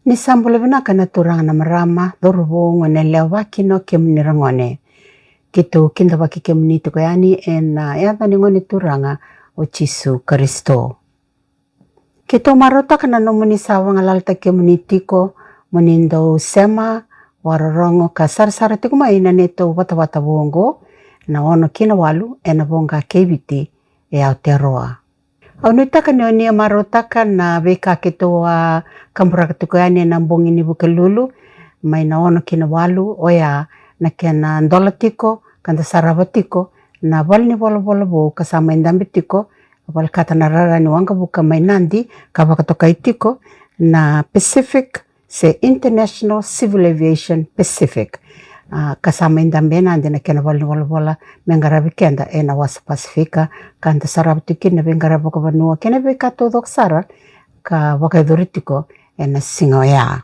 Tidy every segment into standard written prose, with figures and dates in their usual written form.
Ni sambule vinaka na turanga na marama dorubo ngone leo wakino kemunirangone. Kitu kinda waki kemunito ko yani yata ni ngone turanga o Jesu Kristo. Kito marota kana no muni sawa ngalalta kemunitiko munindo sema wararongo ka sar tiko maina neto wata bongo na ono kina WALU Voqa Kei Viti Aotearoa. Aunutaka ni marotaka na beka kito wa kampura kituko yani nambong ini bukelulu may na ono kina WALU oya na kena ndolatiko kanda sarabatiko na bal ni bolo bo kasama indambitiko bal kata narara ni wanga buka may nandi kabakatoka itiko na Pacific se International Civil Aviation Pacific. Kasama indambe nandi na kena bal ni bola mengarabi kenda na wasa Pasifika kanda sarabatikin na bengarabi ka banua kena beka todo sara ka wakaidoritico na singoya.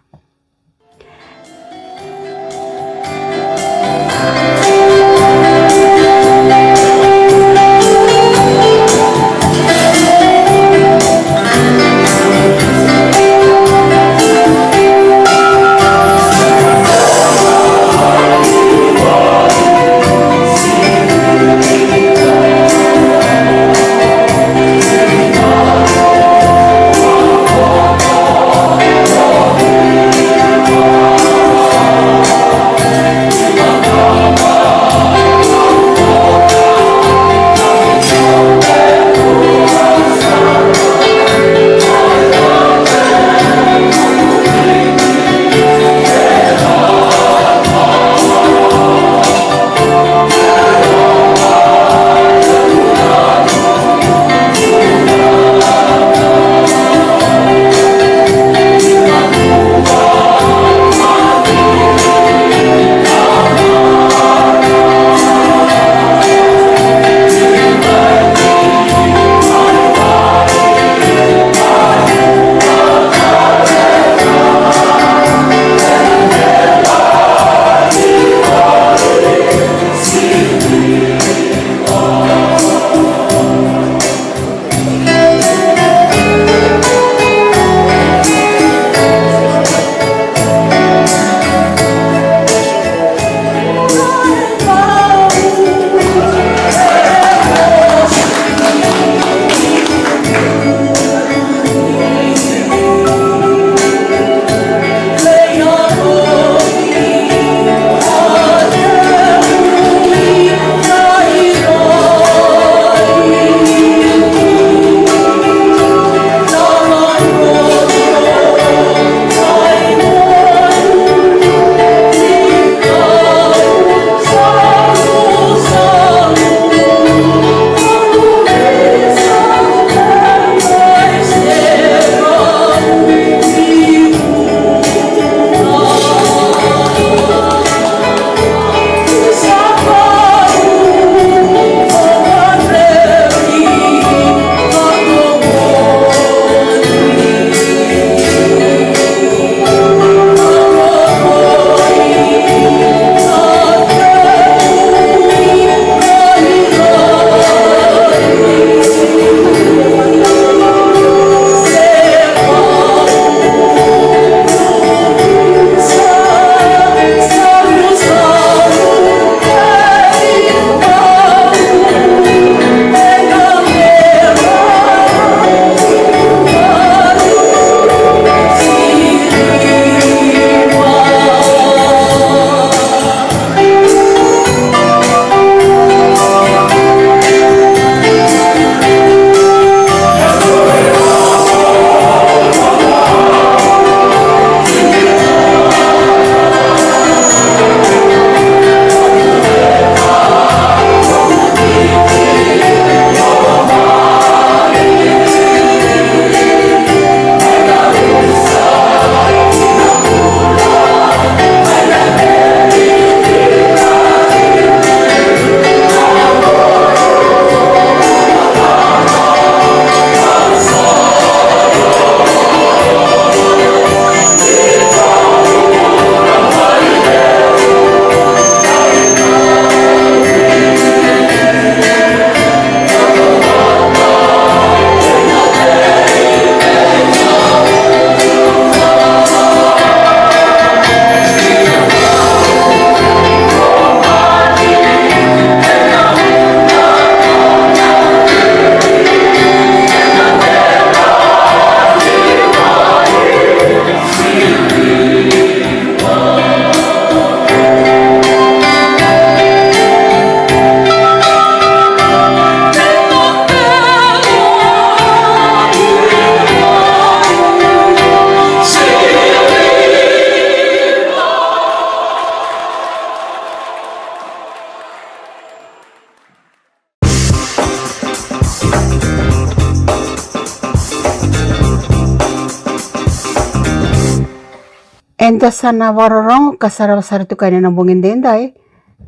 Dasana warorong kasara-wasara tu kaya na bungin denday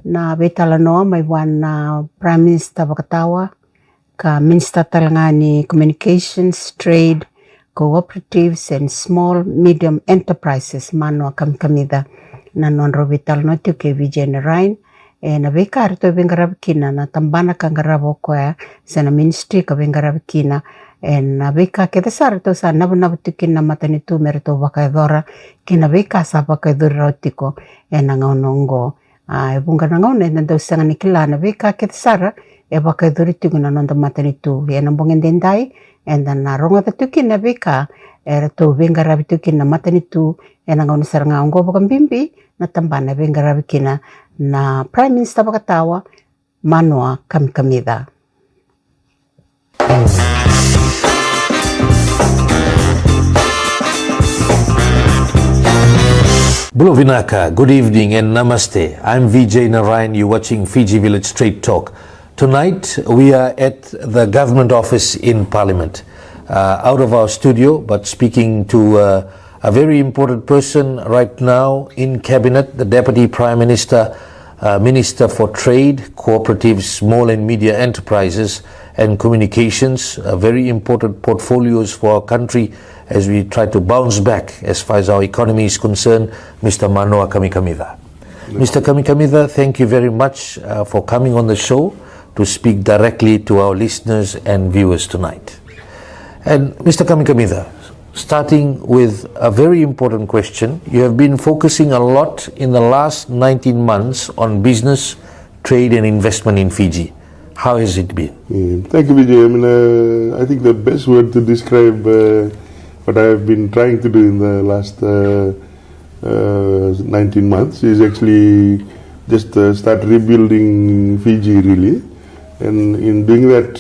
na betalano may one na Prime Minister Vakatawa ka Minister Talangani Communications, Trade, Cooperatives and Small Medium Enterprises mano kamida na nonro betalano tu Kei Viti Aotearoa na bekar to bengarab kina na tambana kangarabo ko sa na ministry ka bengarab kina na beka kita sar to sa nab tukin na matani tu merito bakadora kina beka sa bakadora tiko nangonongo bunga nangone na daw sa nikila na beka kita sar bakadori tiko na nonda matani tu nambongin dendai na ronga tukin na beka to bengarab tukin na matani tu nangon sar ngaongo bakambimbi na tambana bengarab kina na Prime Minister Vakatawa manoa kamida. Bulo Vinaka, good evening and namaste. I'm Vijay Narayan, you're watching Fiji Village Straight Talk. Tonight we are at the government office in Parliament, out of our studio, but speaking to a very important person right now in Cabinet, the Deputy Prime Minister, Minister for Trade, Cooperatives, Small and Media Enterprises and Communications, very important portfolios for our country as we try to bounce back as far as our economy is concerned, Mr. Manoa Kamikamica. Mr. Kamikamica, thank you very much for coming on the show to speak directly to our listeners and viewers tonight. And Mr. Kamikamica, starting with a very important question, you have been focusing a lot in the last 19 months on business, trade and investment in Fiji. How has it been? Thank you, Vijay. I think the best word to describe what I have been trying to do in the last 19 months is actually just start rebuilding Fiji, really. And in doing that,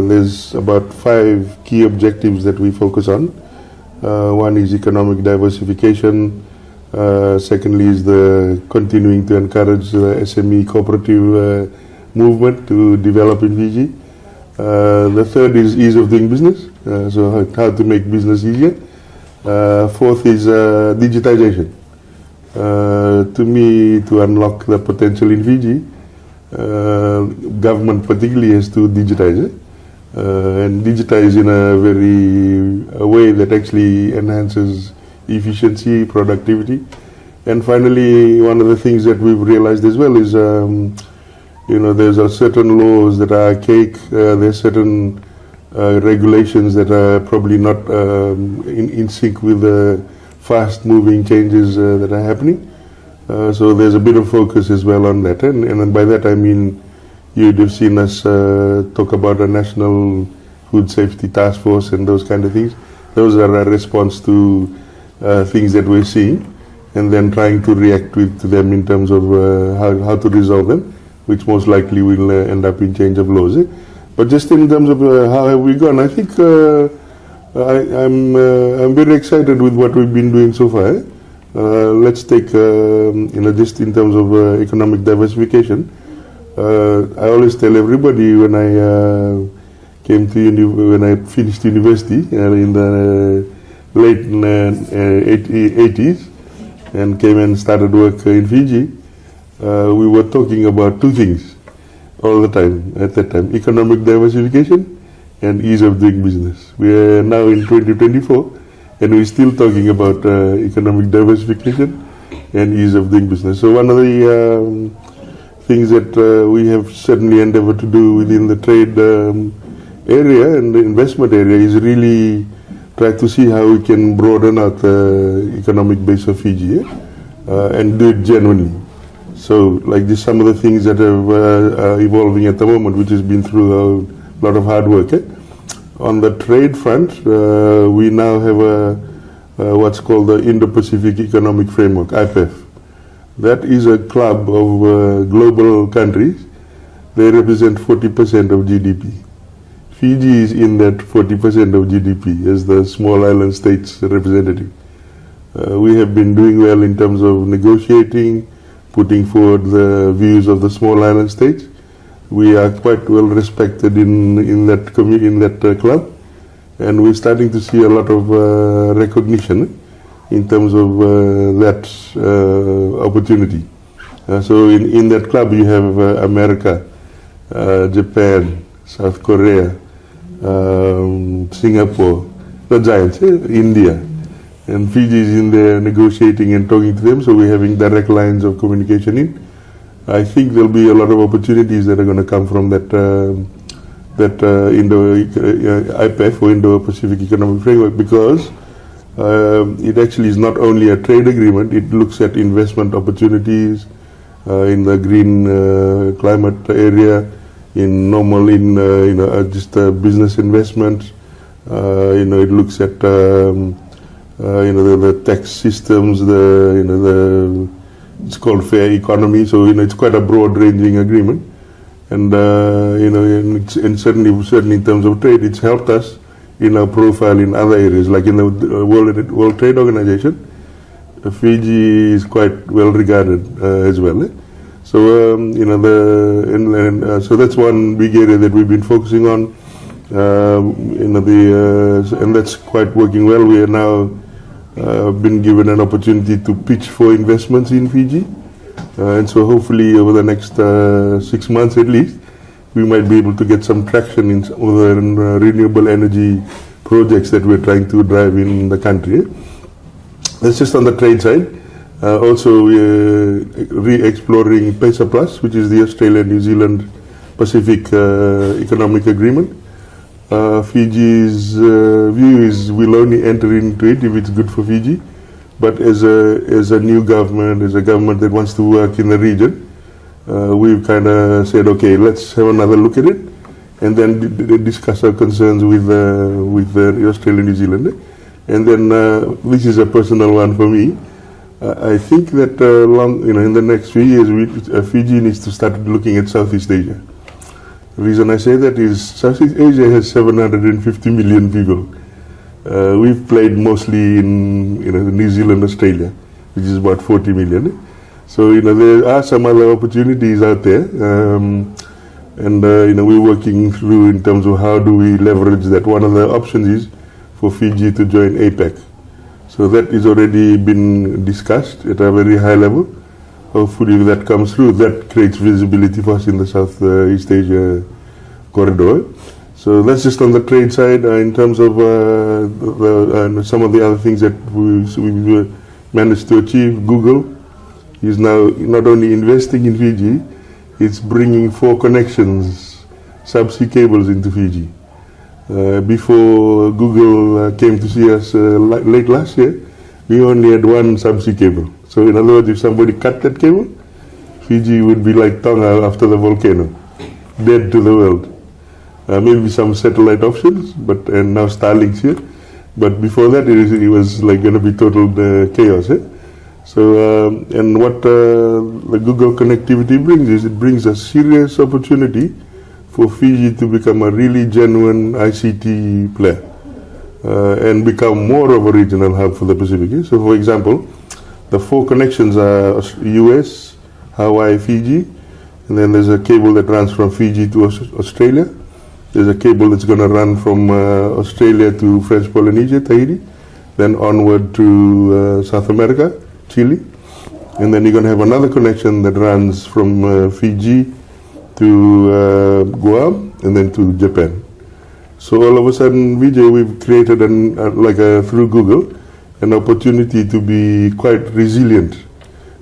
there's about 5 key objectives that we focus on. One is economic diversification. Secondly is the continuing to encourage the SME cooperative movement to develop in Fiji. The third is ease of doing business, so how to make business easier. Fourth is digitization. To me, to unlock the potential in Fiji, government particularly has to digitize it. And digitize in a way that actually enhances efficiency, productivity. And finally, one of the things that we've realized as well is, there's a certain laws that are archaic, there's certain regulations that are probably not in sync with the fast-moving changes that are happening. So there's a bit of focus as well on that. And by that I mean, you'd have seen us talk about a national food safety task force and those kind of things. Those are a response to things that we're seeing and then trying to react to them in terms of how to resolve them, which most likely will end up in change of laws. But just in terms of how have we gone, I think I'm very excited with what we've been doing so far. Let's take, just in terms of economic diversification. I always tell everybody when I when I finished university in the late 80s and came and started work in Fiji, we were talking about 2 things all the time at that time: economic diversification and ease of doing business. We are now in 2024 and we're still talking about economic diversification and ease of doing business. So one of the things that we have certainly endeavored to do within the trade area and the investment area is really try to see how we can broaden out the economic base of Fiji and do it genuinely. So like this, some of the things that are evolving at the moment, which has been through a lot of hard work. On the trade front, we now have what's called the Indo-Pacific Economic Framework, IPEF. That is a club of global countries. They represent 40% of GDP. Fiji is in that 40% of GDP as the small island states representative. We have been doing well in terms of negotiating, putting forward the views of the small island states. We are quite well respected in that club, and we're starting to see a lot of recognition. in terms of that opportunity. So in that club you have America, Japan, South Korea, Singapore, the giants, India, and Fiji is in there negotiating and talking to them, so we're having direct lines of communication in. I think there'll be a lot of opportunities that are going to come from that IPEF or Indo-Pacific Economic Framework, because it actually is not only a trade agreement, it looks at investment opportunities in the green climate area, in normal, just business investments. It looks at the tax systems, it's called fair economy. So it's quite a broad-ranging agreement, and and certainly in terms of trade, it's helped us in our profile in other areas, like in the World Trade Organization. Fiji is quite well regarded as well. So so that's one big area that we've been focusing on. And that's quite working well. We are now been given an opportunity to pitch for investments in Fiji, and so hopefully over the next 6 months at least, we might be able to get some traction in some of the renewable energy projects that we're trying to drive in the country. That's just on the trade side. Also, we're re-exploring PESA Plus, which is the Australia-New Zealand Pacific Economic Agreement. Fiji's view is we'll only enter into it if it's good for Fiji, but as a new government, as a government that wants to work in the region, we've kind of said, okay, let's have another look at it, and then discuss our concerns with Australia, New Zealand. And then this is a personal one for me. I think that in the next few years, Fiji needs to start looking at Southeast Asia. The reason I say that is Southeast Asia has 750 million people. We've played mostly in New Zealand, Australia, which is about 40 million. So there are some other opportunities out there, and we're working through in terms of how do we leverage that. One of the options is for Fiji to join APEC. So that is already been discussed at a very high level. Hopefully if that comes through, that creates visibility for us in the Southeast Asia corridor. So that's just on the trade side. In terms of some of the other things that we managed to achieve, Google is now not only investing in Fiji, it's bringing 4 connections, subsea cables into Fiji. Before Google came to see us late last year, we only had 1 subsea cable. So in other words, if somebody cut that cable, Fiji would be like Tonga after the volcano, dead to the world. Maybe some satellite options, and now Starlink's here. But before that, it was like going to be total chaos. So, and what the Google connectivity brings is it brings a serious opportunity for Fiji to become a really genuine ICT player and become more of a regional hub for the Pacific. So, for example, the 4 connections are US, Hawaii, Fiji, and then there's a cable that runs from Fiji to Australia. There's a cable that's going to run from Australia to French Polynesia, Tahiti, then onward to South America, Chile, and then you're going to have another connection that runs from Fiji to Guam and then to Japan. So all of a sudden, Vijay, we've created through Google an opportunity to be quite resilient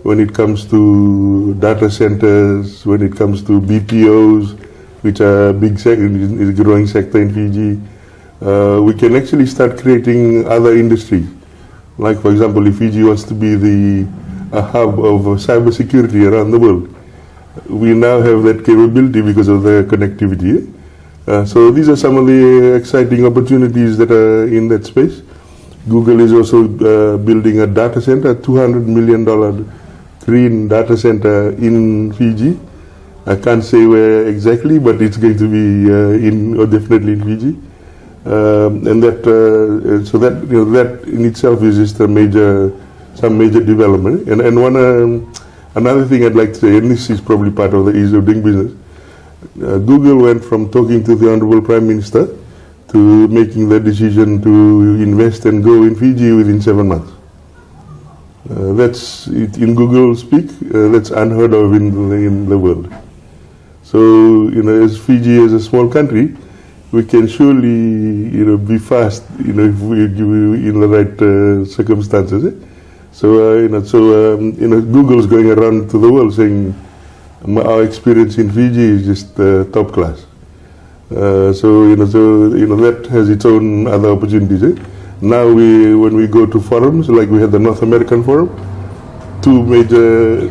when it comes to data centers, when it comes to BPOs, which are a big growing sector in Fiji. We can actually start creating other industries. Like, for example, if Fiji wants to be a hub of cybersecurity around the world, we now have that capability because of the connectivity. So these are some of the exciting opportunities that are in that space. Google is also building a data center, $200 million green data center in Fiji. I can't say where exactly, but it's going to be definitely in Fiji. And that in itself is just some major development. And another thing I'd like to say, and this is probably part of the ease of doing business, Google went from talking to the Honorable Prime Minister to making the decision to invest and go in Fiji within 7 months. That's it, in Google speak. That's unheard of in the world. So, as Fiji is a small country, we can surely, be fast, if we give you in the right circumstances. So, Google's going around to the world saying our experience in Fiji is just top class. That has its own other opportunities. Now when we go to forums, like we had the North American Forum, the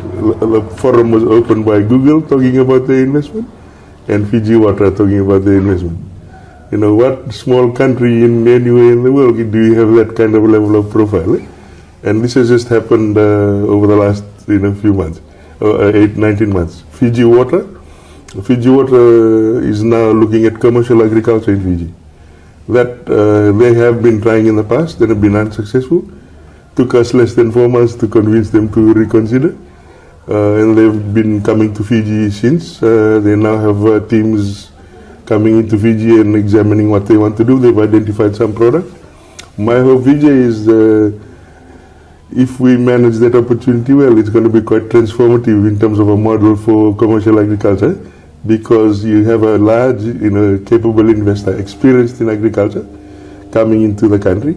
forum was opened by Google talking about the investment, and Fiji Water talking about the investment. What small country in anywhere in the world do you have that kind of level of profile? And this has just happened over the last few months, 19 months. Fiji Water is now looking at commercial agriculture in Fiji. That they have been trying in the past, they have been unsuccessful. Took us less than 4 months to convince them to reconsider. And they've been coming to Fiji since. They now have teams coming into Fiji and examining what they want to do. They've identified some products. My hope, Vijay, is if we manage that opportunity well, it's going to be quite transformative in terms of a model for commercial agriculture, because you have a large, capable investor, experienced in agriculture, coming into the country.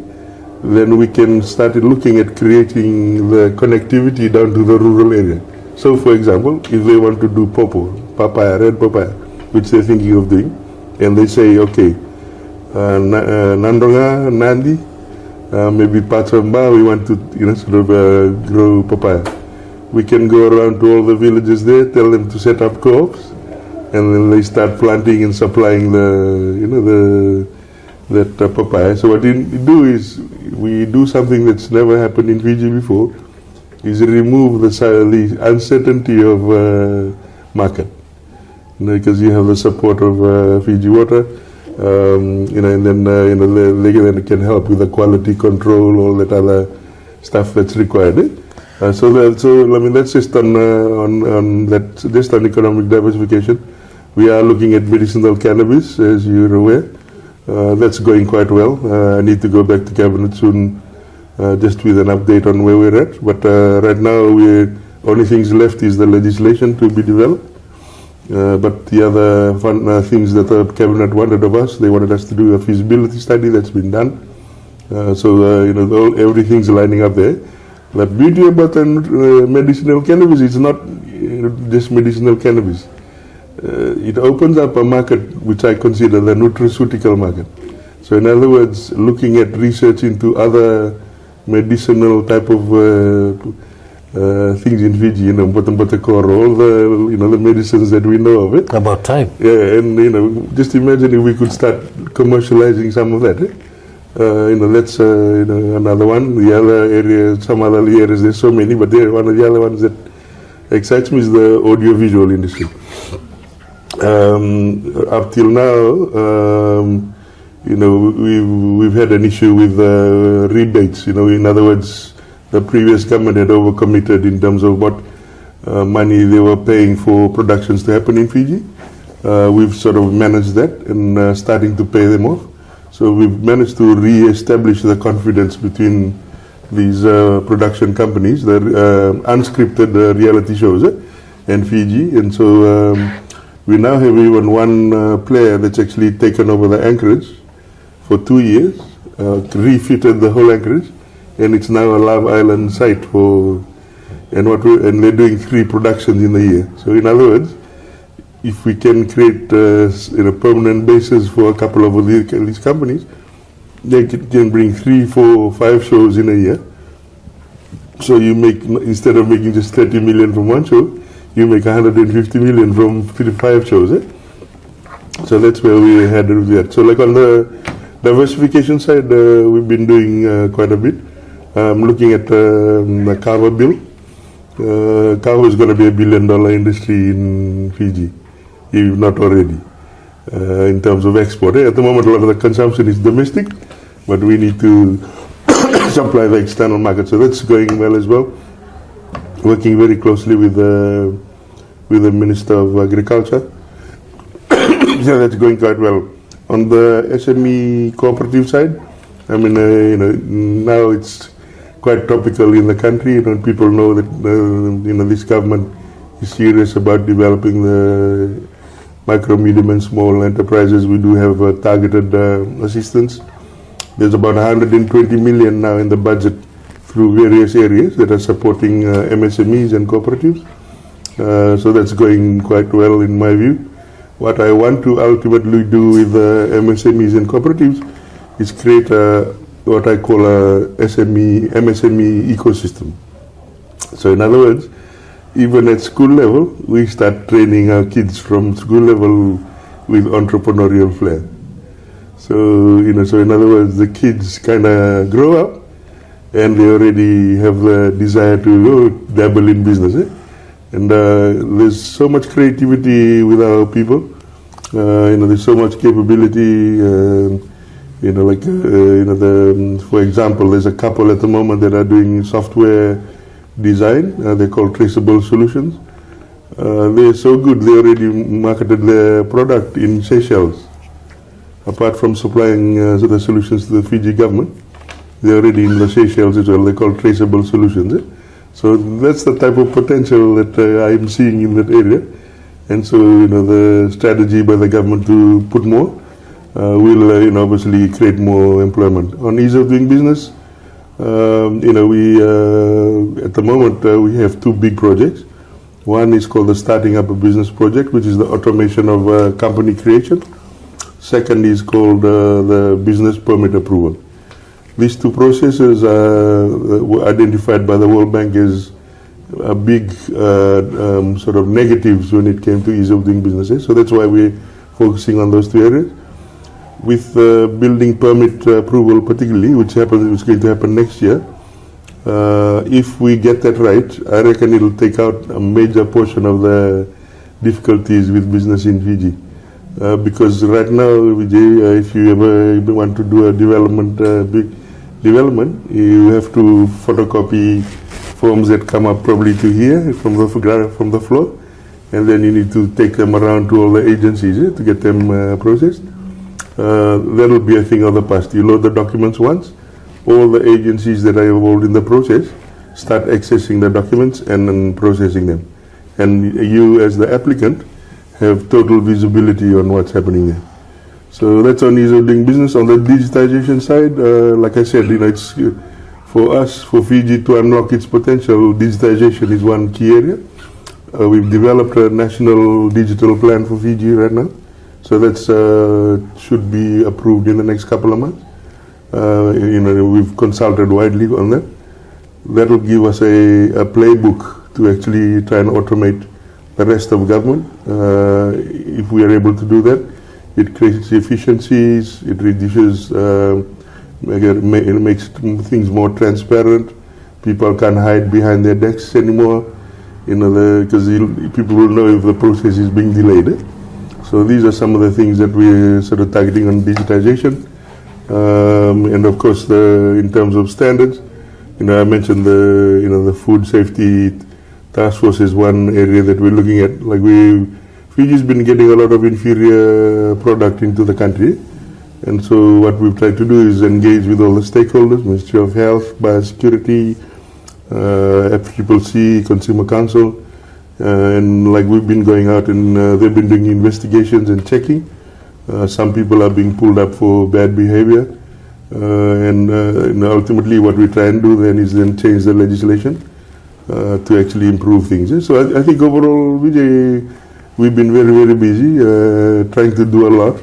Then we can start looking at creating the connectivity down to the rural area. So, for example, if they want to do papaya, red papaya, which they're thinking of doing, and they say, okay, Nandonga, Nandi, maybe parts of Mba, we want to, grow papaya. We can go around to all the villages there, tell them to set up co-ops, and then they start planting and supplying that papaya. So what we do is we do something that's never happened in Fiji before, is remove the uncertainty of market, because you have the support of Fiji Water, and then they can help with the quality control, all that other stuff that's required. That's just on that, just on economic diversification. We are looking at medicinal cannabis, as you're aware. That's going quite well. I need to go back to cabinet soon, just with an update on where we're at. But right now, only things left is the legislation to be developed. But the other fun things that the cabinet wanted of us, they wanted us to do a feasibility study. That's been done. Everything's lining up there. The beauty about medicinal cannabis is not just medicinal cannabis. It opens up a market which I consider the nutraceutical market. So in other words, looking at research into other medicinal type of things in Fiji, all the medicines that we know of it. About time. Yeah, and just imagine if we could start commercializing some of that. That's another one. The other area, some other areas, there's so many, but one of the other ones that excites me is the audiovisual industry. Up till now, we've had an issue with rebates. In other words, the previous government had overcommitted in terms of what money they were paying for productions to happen in Fiji. We've sort of managed that and starting to pay them off. So we've managed to re-establish the confidence between these production companies, the unscripted reality shows, and Fiji. And so we now have even one player that's actually taken over the anchorage for 2 years, refitted the whole anchorage, and it's now a Love Island site and they're doing 3 productions in a year. So in other words, if we can create a permanent basis for a couple of these companies, they can bring 3, 4, 5 shows in a year. So you make, instead of making just 30 million from one show, you make 150 million from 5 shows. So that's where we had with that. So like on the diversification side, we've been doing quite a bit. Looking at the kava bill. Kava is going to be $1 billion industry in Fiji, if not already, in terms of export. At the moment, a lot of the consumption is domestic, but we need to supply the external market. So that's going well as well. Working very closely with the Minister of Agriculture. So that's going quite well. On the SME cooperative side, I mean, now it's quite topical in the country. People know that this government is serious about developing the micro, medium, and small enterprises. We do have targeted assistance. There's about 120 million now in the budget through various areas that are supporting MSMEs and cooperatives. So that's going quite well in my view. What I want to ultimately do with MSMEs and cooperatives is create what I call a MSME ecosystem. So in other words, even at school level, we start training our kids from school level with entrepreneurial flair. So, so in other words, the kids kind of grow up and they already have the desire to dabble in business. And there's so much creativity with our people. There's so much capability. For example, there's a couple at the moment that are doing software design. They're called Traceable Solutions. They're so good. They already marketed their product in Seychelles. Apart from supplying the solutions to the Fiji government, they're already in the Seychelles as well. They're called Traceable Solutions. So that's the type of potential that I'm seeing in that area. And so, the strategy by the government to put more will, obviously create more employment. On ease of doing business, we at the moment we have two big projects. One is called the Starting Up a Business Project, which is the automation of company creation. Second is called the Business Permit Approval. These two processes were identified by the World Bank as a big sort of negatives when it came to ease of doing businesses. So that's why we're focusing on those two areas. With building permit approval particularly, which is going to happen next year, if we get that right, I reckon it'll take out a major portion of the difficulties with business in Fiji. Because right now, Vijay, if you ever want to do a big development, you have to photocopy forms that come up probably to here from the floor, and then you need to take them around to all the agencies to get them processed. That will be a thing of the past. You load the documents once, all the agencies that are involved in the process start accessing the documents and then processing them. And you as the applicant have total visibility on what's happening there. So that's on ease of doing business. On the digitization side, like I said, it's for us, for Fiji to unlock its potential, digitization is one key area. We've developed a national digital plan for Fiji right now. So that should be approved in the next couple of months. We've consulted widely on that. That will give us a playbook to actually try and automate the rest of government. If we are able to do that, it creates efficiencies, it reduces, it makes things more transparent. People can't hide behind their desks anymore, because people will know if the process is being delayed. So these are some of the things that we're sort of targeting on digitization. And of course, in terms of standards, I mentioned the food safety task force is one area that we're looking at. Like Fiji's been getting a lot of inferior product into the country, and so what we've tried to do is engage with all the stakeholders, Ministry of Health, Biosecurity, FCCC, Consumer Council, and like we've been going out and they've been doing investigations and checking. Some people are being pulled up for bad behavior, and ultimately what we try and do then is change the legislation to actually improve things. So I think overall, Vijay, we've been very, very busy trying to do a lot.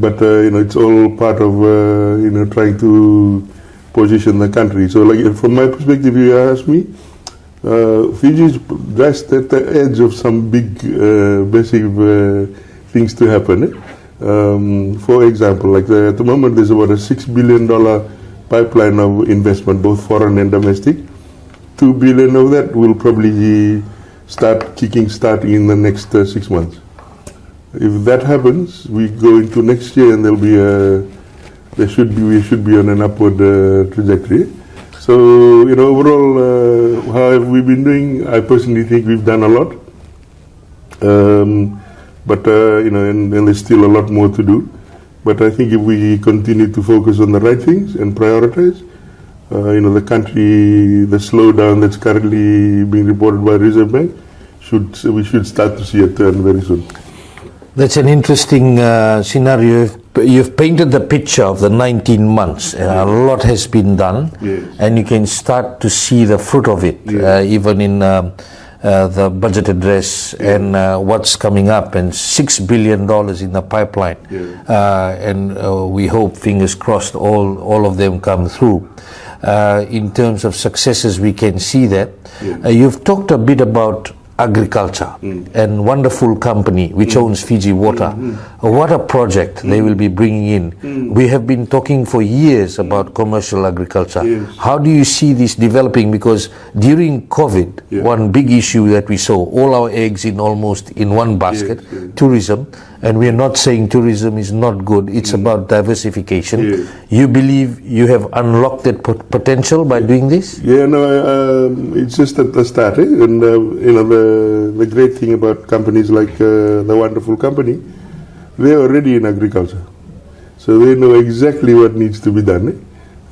But it's all part of trying to position the country. So, like from my perspective, you ask me, Fiji is just at the edge of some big, basic things to happen. For example, like at the moment, there's about a $6 billion pipeline of investment, both foreign and domestic. $2 billion of that will probably start in the next 6 months. If that happens, we go into next year and we should be on an upward trajectory. So, overall, how have we been doing? I personally think we've done a lot. But, and there's still a lot more to do. But I think if we continue to focus on the right things and prioritize, the country, the slowdown that's currently being reported by Reserve Bank, we should start to see a turn very soon. That's an interesting scenario. You've painted the picture of the 19 months. A lot has been done, and you can start to see the fruit of it, even in the budget address and what's coming up, and $6 billion in the pipeline. And we hope, fingers crossed, all of them come through. In terms of successes, we can see that. You've talked a bit about agriculture and wonderful company which owns Fiji Water. What a project they will be bringing in. We have been talking for years about commercial agriculture. How do you see this developing? Because during COVID, one big issue that we saw, all our eggs almost in one basket, tourism, and we are not saying tourism is not good, it's about diversification. You believe you have unlocked that potential by doing this? It's just at the start, and the great thing about companies like the wonderful company, they're already in agriculture, so they know exactly what needs to be done.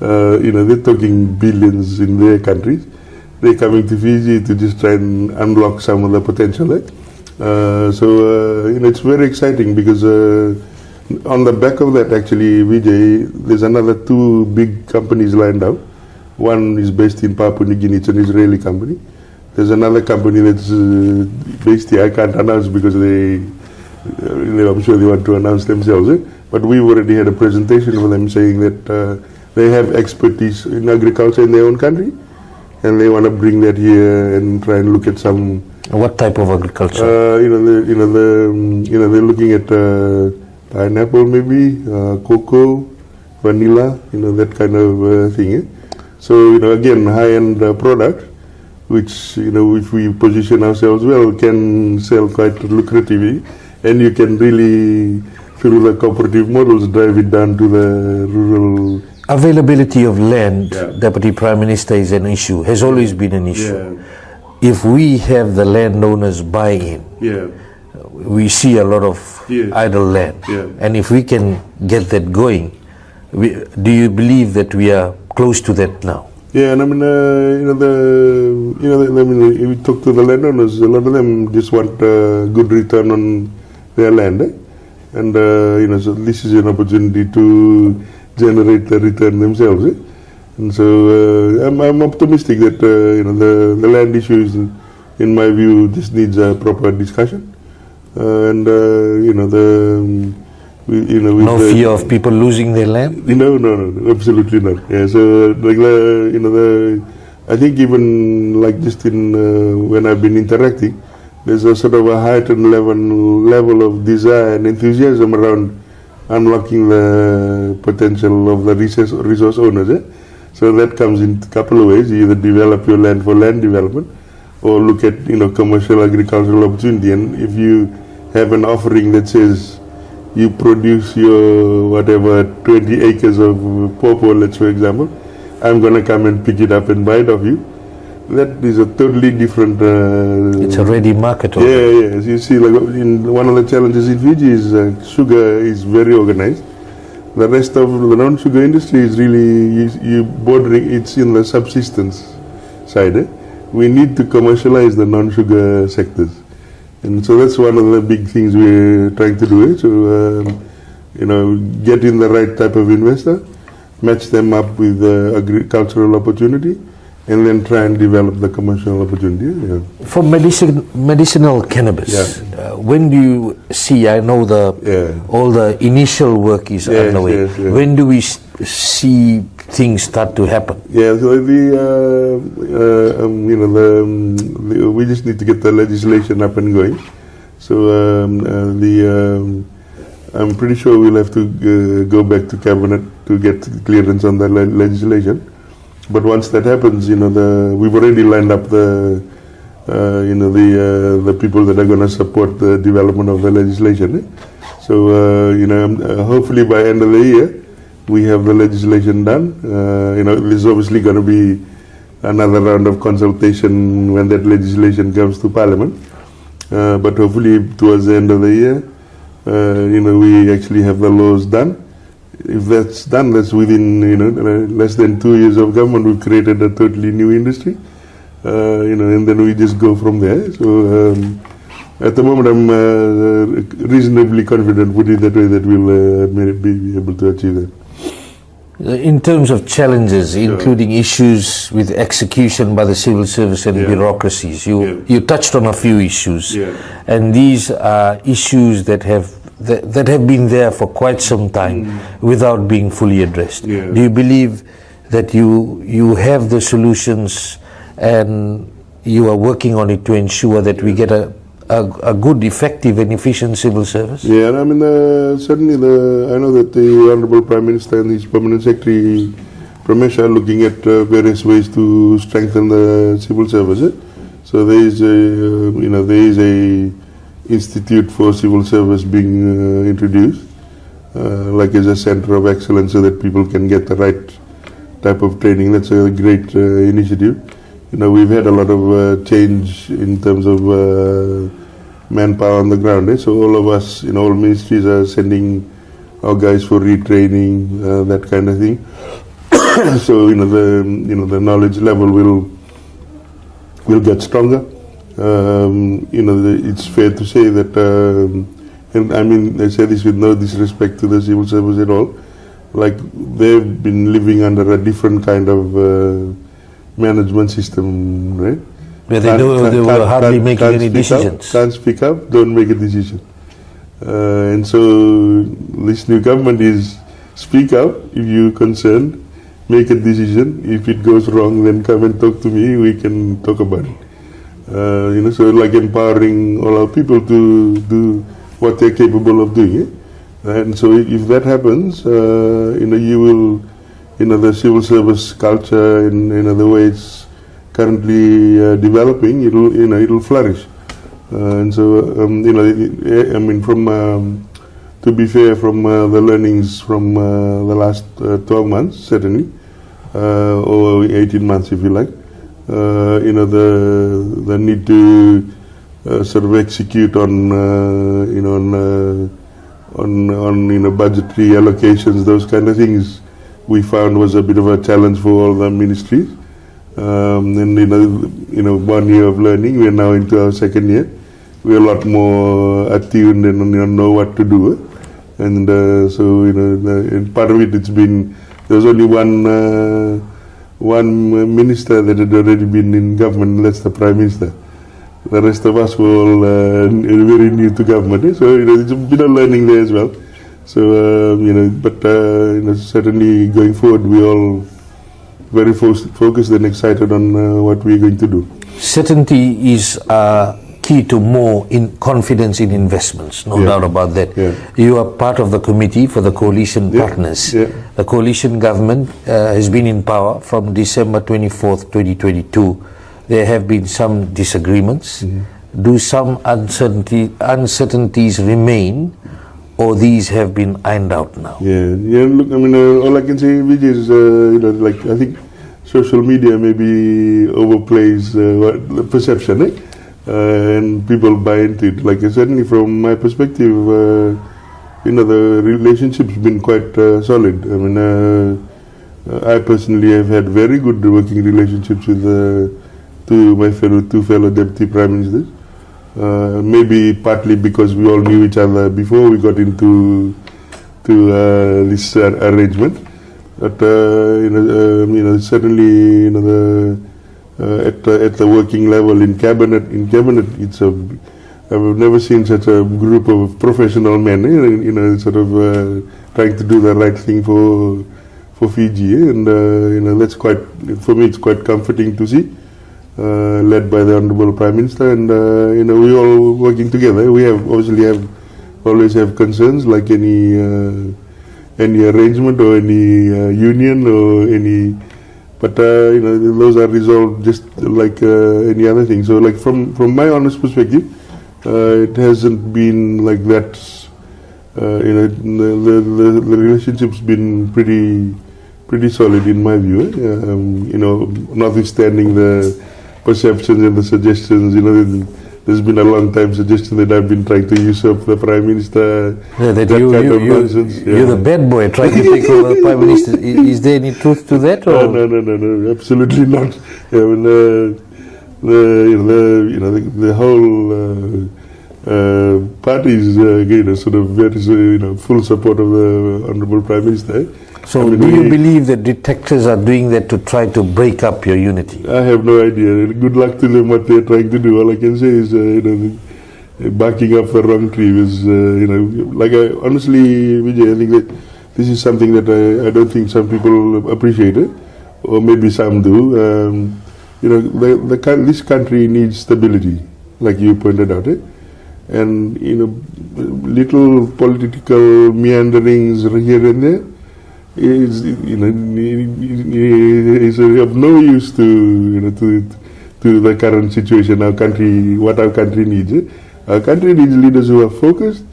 They're talking billions in their countries. They're coming to Fiji to just try and unlock some of the potential. It's very exciting because on the back of that, actually, Vijay, there's another two big companies lined up. One is based in Papua New Guinea, it's an Israeli company. There's another company that's based here. I can't announce because I'm sure they want to announce themselves. But we've already had a presentation for them saying that they have expertise in agriculture in their own country, and they want to bring that here and try and look at some. What type of agriculture? They're looking at pineapple, maybe cocoa, vanilla, that kind of thing. So again, high-end product, which if we position ourselves well, can sell quite lucratively, and you can really, through the cooperative models, drive it down to the rural. Availability of land, Deputy Prime Minister, is an issue, has always been an issue. If we have the landowners buy in, we see a lot of idle land, and if we can get that going, do you believe that we are close to that now? Yeah, and I mean, if you talk to the landowners, a lot of them just want good return on their land, and so this is an opportunity to generate the return themselves. And so I'm optimistic that the land issues, in my view, just needs a proper discussion, and no fear of people losing their land? No, absolutely not. Yeah, so I think even like just in when I've been interacting, there's a sort of a heightened level of desire and enthusiasm around unlocking the potential of the resource owners. So that comes in a couple of ways. You either develop your land for land development, or look at commercial agricultural opportunity. And if you have an offering that says you produce your whatever 20 acres of pawpaw, let's for example, I'm going to come and pick it up and buy it off you. That is a totally different. It's a ready market. Yeah. You see, like one of the challenges in Fiji is sugar is very organized. The rest of the non-sugar industry is really bordering. It's in the subsistence side. We need to commercialize the non-sugar sectors, and so that's one of the big things we're trying to do. So get in the right type of investor, match them up with the agricultural opportunity, and then try and develop the commercial opportunity. For medicinal cannabis, when do you see, I know all the initial work is underway, when do we see things start to happen? So we just need to get the legislation up and going. So I'm pretty sure we'll have to go back to cabinet to get clearance on the legislation. But once that happens, we've already lined up the people that are going to support the development of the legislation. So hopefully by end of the year we have the legislation done. There's obviously going to be another round of consultation when that legislation comes to Parliament. But hopefully towards the end of the year, we actually have the laws done. if that's done, that's within less than 2 years of government, we've created a totally new industry, and then we just go from there. So at the moment, I'm reasonably confident, put it that way, that we'll be able to achieve that. In terms of challenges, including issues with execution by the civil service and bureaucracies, you touched on a few issues, and these are issues that have been there for quite some time without being fully addressed. Do you believe that you have the solutions and you are working on it to ensure that we get a good, effective and efficient civil service? Yeah, and I mean, certainly I know that the Honourable Prime Minister and his Permanent Secretary, Pramesh, are looking at various ways to strengthen the civil service. So there is a institute for civil service being introduced, like as a center of excellence, so that people can get the right type of training. That's a great initiative. We've had a lot of change in terms of manpower on the ground. So all of us, all ministries are sending our guys for retraining, that kind of thing. So the knowledge level will get stronger. It's fair to say that, and I mean, I say this with no disrespect to the civil service at all, like they've been living under a different kind of management system, right? Where they were hardly making any decisions. Can't speak up, don't make a decision. And so this new government is speak up if you're concerned, make a decision. If it goes wrong, then come and talk to me, we can talk about it. So like empowering all our people to do what they're capable of doing. And so if that happens, you will, the civil service culture in the way it's currently developing, it'll flourish. And so, I mean, to be fair, from the learnings from the last 12 months, certainly, or 18 months, if you like, the need to sort of execute on budgetary allocations, those kind of things, we found was a bit of a challenge for all the ministries. And 1 year of learning, we are now into our second year. We're a lot more attuned and know what to do. And so and part of it, there was only one minister that had already been in government, and that's the Prime Minister. The rest of us were all very new to government, so it's a bit of learning there as well. So certainly going forward, we're all very focused and excited on what we're going to do. Certainty is key to more confidence in investments, no doubt about that. You are part of the committee for the coalition partners. The coalition government has been in power from December 24th, 2022. There have been some disagreements. Do some uncertainties remain, or these have been ironed out now? Look, I mean, all I can say, Vijay, is, I think social media maybe overplays the perception, and people buy into it. Like, certainly from my perspective, the relationship's been quite solid. I mean, I personally have had very good working relationships with my two fellow deputy prime ministers. Maybe partly because we all knew each other before we got into this arrangement. But certainly, at the working level in cabinet, I've never seen such a group of professional men, sort of trying to do the right thing for Fiji, and that's quite, for me, it's quite comforting to see. Led by the Honourable Prime Minister, and we all working together. We always have concerns, like any arrangement or any union or any, but those are resolved just like any other thing. So, like from my honest perspective, it hasn't been like that. The relationship's been pretty solid in my view. Notwithstanding the perceptions and the suggestions, there's been a long time suggestion that I've been trying to usurp the Prime Minister. Yeah, that nonsense. You're the bad boy trying to take over the Prime Minister. Is there any truth to that? Or? No, absolutely not. I mean, the whole party is sort of very full support of the Honourable Prime Minister. So do you believe that detectors are doing that to try to break up your unity? I have no idea. Good luck to them what they're trying to do. All I can say is, backing up the wrong tree is, honestly, Vijay, I think that this is something that I don't think some people appreciate it, or maybe some do. This country needs stability, like you pointed out, and little political meanderings here and there is of no use to the current situation. What our country needs. Our country needs leaders who are focused,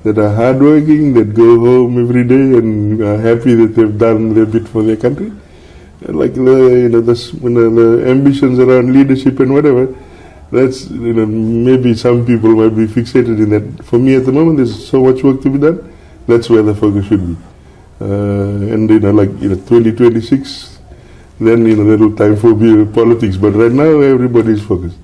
that are hardworking, that go home every day and are happy that they've done their bit for their country. Like the ambitions around leadership and whatever. That's maybe some people might be fixated in that. For me, at the moment, there's so much work to be done. That's where the focus should be. And 2026, then little time for politics. But right now, everybody is focused.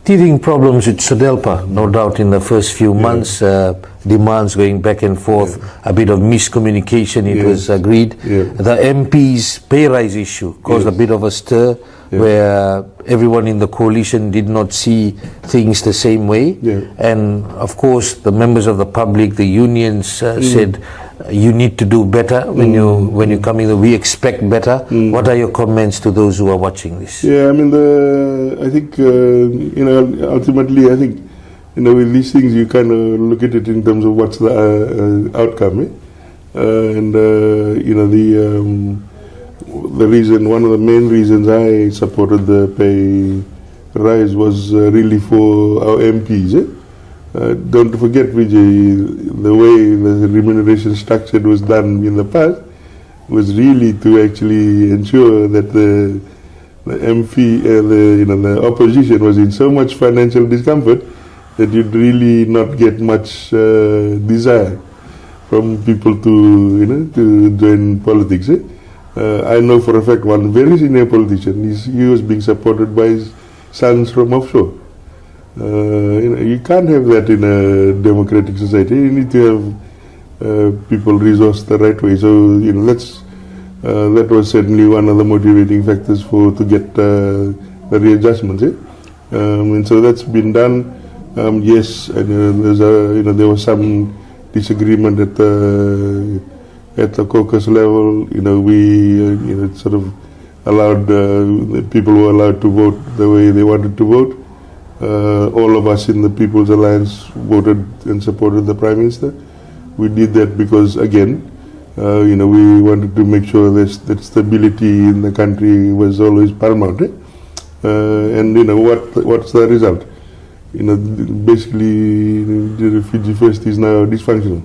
Teething problems with Sodelpa, no doubt, in the first few months. Demands going back and forth, a bit of miscommunication. It was agreed. The MP's pay rise issue caused a bit of a stir, where everyone in the coalition did not see things the same way. And of course, the members of the public, the unions said, you need to do better when you come in. We expect better. What are your comments to those who are watching this? Yeah, I mean, I think ultimately, I think with these things you kind of look at it in terms of what's the outcome, the reason, one of the main reasons I supported the pay rise was really for our MPs. Don't forget, Vijay, the way the remuneration structure was done in the past was really to actually ensure that the MP, the opposition was in so much financial discomfort that you'd really not get much desire from people to join politics. I know for a fact one very senior politician, he was being supported by his sons from offshore. You can't have that in a democratic society. You need to have people resourced the right way. So that was certainly one of the motivating factors to get the readjustments. And so that's been done. Yes, and there was some disagreement at the caucus level. We sort of allowed people were allowed to vote the way they wanted to vote. All of us in the People's Alliance voted and supported the Prime Minister. We did that because, again, we wanted to make sure that stability in the country was always paramount. And what's the result? Basically, the Fiji First is now dysfunctional.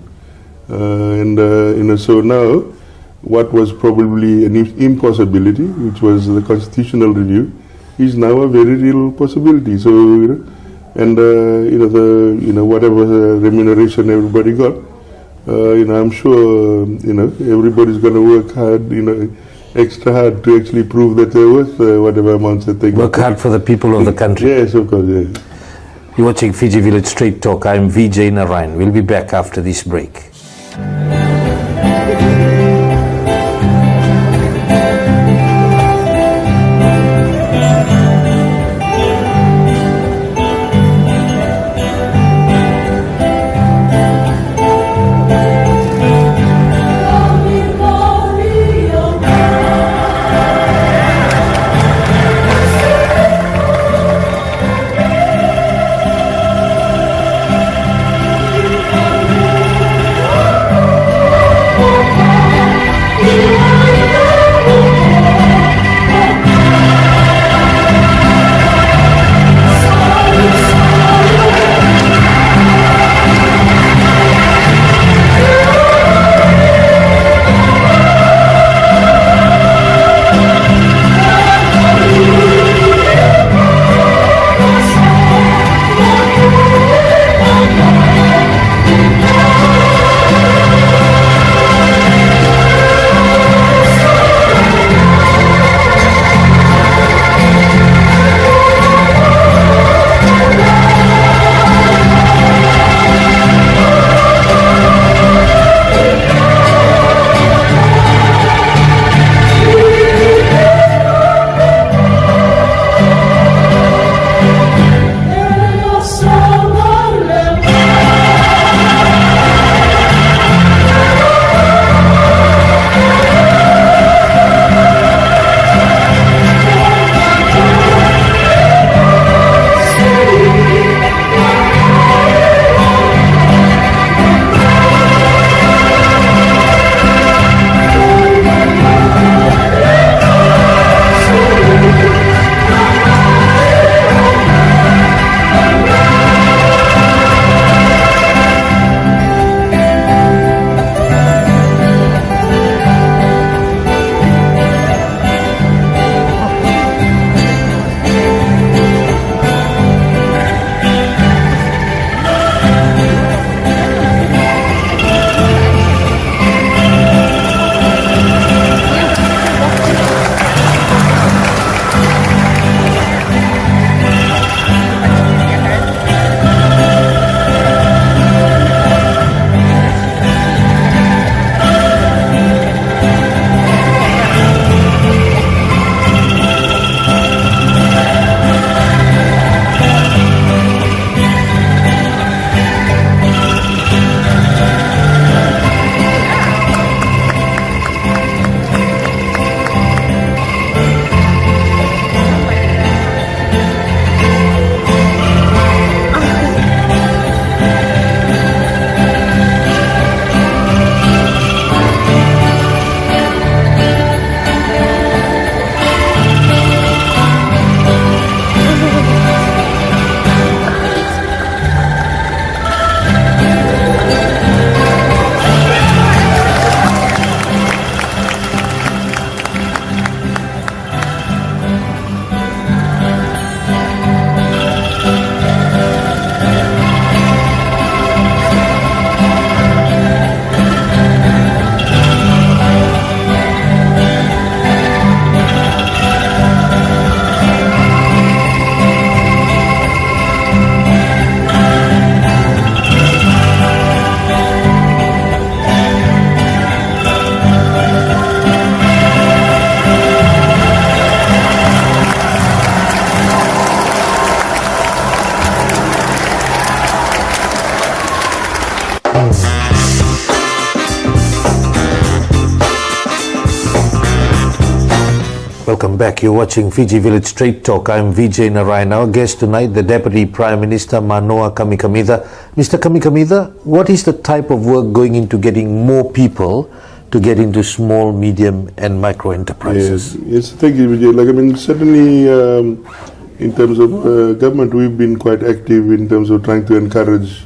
So now, what was probably an impossibility, which was the constitutional review, is now a very real possibility. So, whatever remuneration everybody got, I'm sure, everybody's going to work hard, extra hard to actually prove that they're worth whatever amounts that they got. Work hard for the people of the country. Yes, of course, yes. You're watching Fiji Village Straight Talk. I'm Vijay Narayan. We'll be back after this break. Welcome back. You're watching Fiji Village Straight Talk. I'm Vijay Narayan. Our guest tonight, the Deputy Prime Minister, Manoa Kamikamica. Mr. Kamikamica, what is the type of work going into getting more people to get into small, medium and micro enterprises? Yes, thank you, Vijay. Like, I mean, certainly in terms of government, we've been quite active in terms of trying to encourage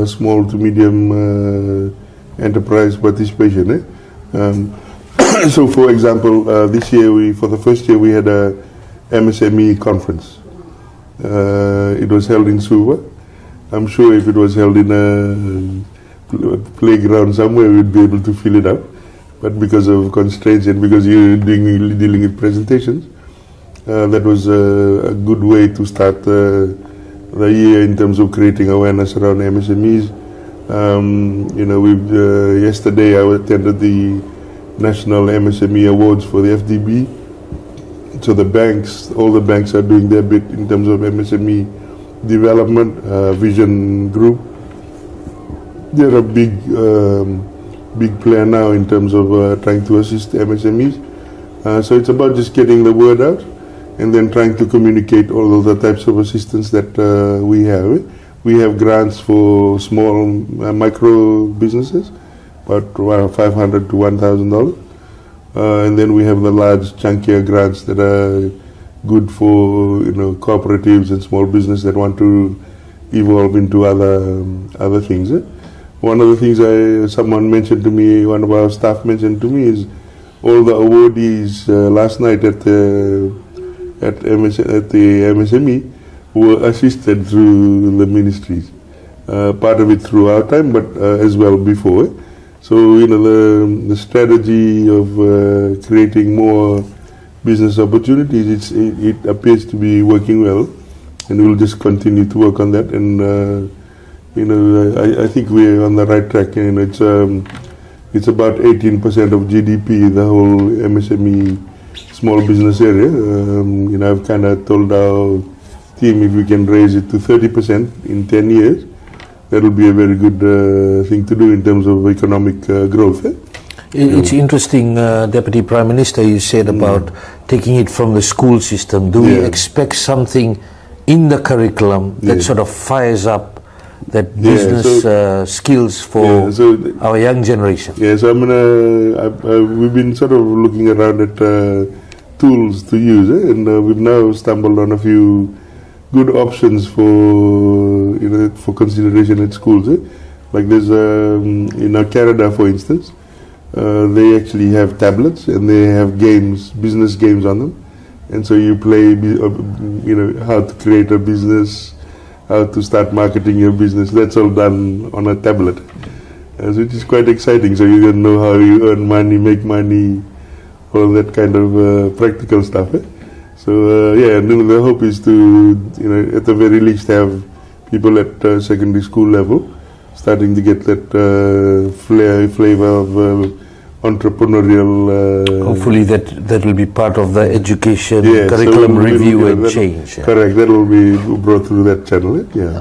small to medium enterprise participation. So, for example, this year, for the first year, we had a MSME conference. It was held in Suva. I'm sure if it was held in a playground somewhere, we'd be able to fill it up. But because of constraints and because you're dealing with presentations, that was a good way to start the year in terms of creating awareness around MSMEs. Yesterday I attended the National MSME Awards for the FDB. So all the banks are doing their bit in terms of MSME development. Vision Group, they're a big player now in terms of trying to assist MSMEs. So it's about just getting the word out and then trying to communicate all of the types of assistance that we have. We have grants for small micro businesses, about $500 to $1,000. And then we have the large chunkier grants that are good for cooperatives and small business that want to evolve into other things. One of the things someone mentioned to me, one of our staff mentioned to me, is all the awardees last night at the MSME were assisted through the ministries. Part of it through our time, but as well before. So the strategy of creating more business opportunities, it appears to be working well, and we'll just continue to work on that. And I think we're on the right track. It's about 18% of GDP, the whole MSME small business area. I've kind of told our team if we can raise it to 30% in 10 years, that will be a very good thing to do in terms of economic growth. It's interesting, Deputy Prime Minister, you said about taking it from the school system. Do we expect something in the curriculum that sort of fires up that business skills for our young generation? So we've been sort of looking around at tools to use, and we've now stumbled on a few good options for consideration at schools. Like there's in Canada, for instance, they actually have tablets and they have business games on them, and so you play how to create a business, how to start marketing your business. That's all done on a tablet, which is quite exciting. So you don't know how you earn money, make money, all that kind of practical stuff. So the hope is to, at the very least have people at secondary school level starting to get that flavor of entrepreneurial. Hopefully that will be part of the education curriculum review and change. Correct, that will be brought through that channel.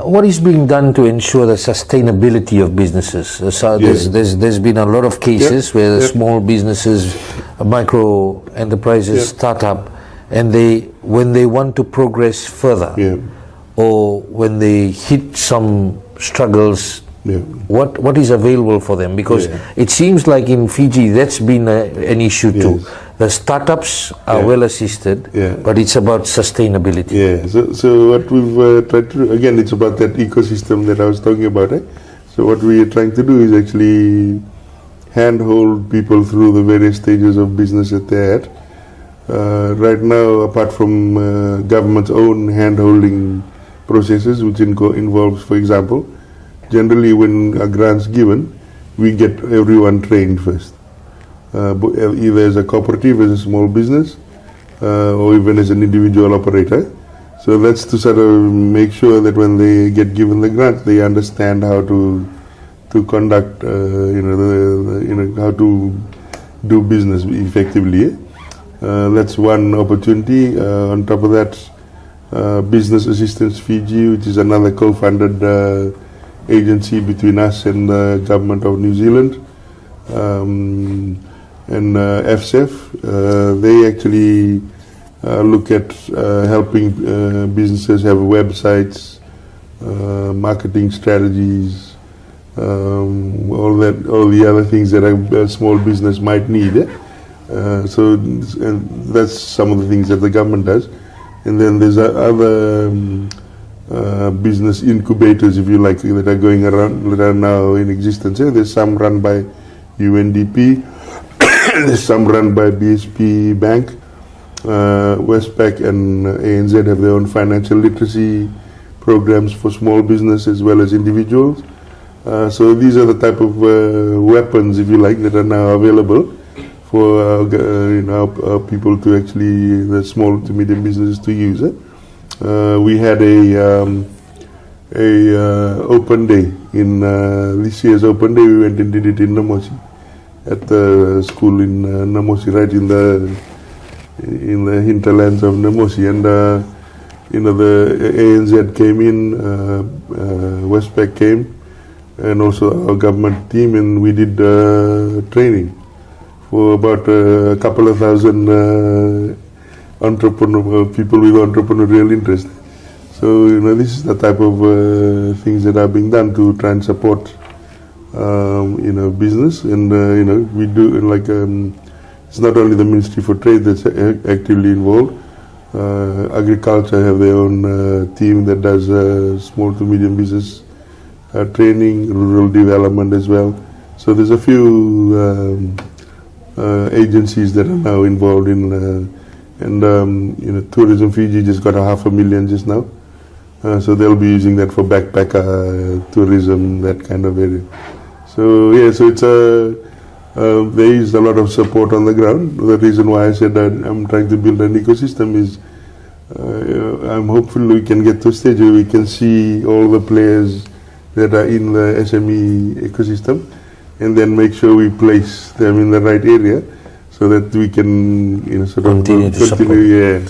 What is being done to ensure the sustainability of businesses? So there's been a lot of cases where the small businesses, micro enterprises start up, and when they want to progress further, or when they hit some struggles, what is available for them? Because it seems like in Fiji that's been an issue too. The startups are well assisted, but it's about sustainability. So what we've tried to do, again, it's about that ecosystem that I was talking about. So what we are trying to do is actually handhold people through the various stages of business that they're at. Right now, apart from government's own hand-holding processes, which involves, for example, generally when a grant's given, we get everyone trained first. Either as a cooperative, as a small business, or even as an individual operator. So that's to sort of make sure that when they get given the grant, they understand how to conduct, how to do business effectively. That's one opportunity. On top of that, Business Assistance Fiji, which is another co-funded agency between us and the government of New Zealand. and FSEF. They actually look at helping businesses have websites, marketing strategies, all the other things that a small business might need. So that's some of the things that the government does. And then there's other business incubators, if you like, that are going around, that are now in existence. There's some run by UNDP, there's some run by BSP Bank, Westpac and ANZ have their own financial literacy programs for small business as well as individuals. So these are the type of weapons, if you like, that are now available for people to actually, the small to medium businesses to use. We had a open day in this year's open day. We went and did it in Namosi, at the school in Namosi, right in the hinterlands of Namosi, and the ANZ came in, Westpac came, and also our government team, and we did training for about a couple of thousand people with entrepreneurial interest. So this is the type of things that are being done to try and support business, and we do it's not only the Ministry for Trade that's actively involved. Agriculture have their own team that does small to medium business training, rural development as well. So there's a few agencies that are now involved in, Tourism Fiji just got 500,000 just now. So they'll be using that for backpacker tourism, that kind of area. So so it's there is a lot of support on the ground. The reason why I said that I'm trying to build an ecosystem is I'm hopeful we can get to a stage where we can see all the players that are in the SME ecosystem, and then make sure we place them in the right area so that we can continue to support.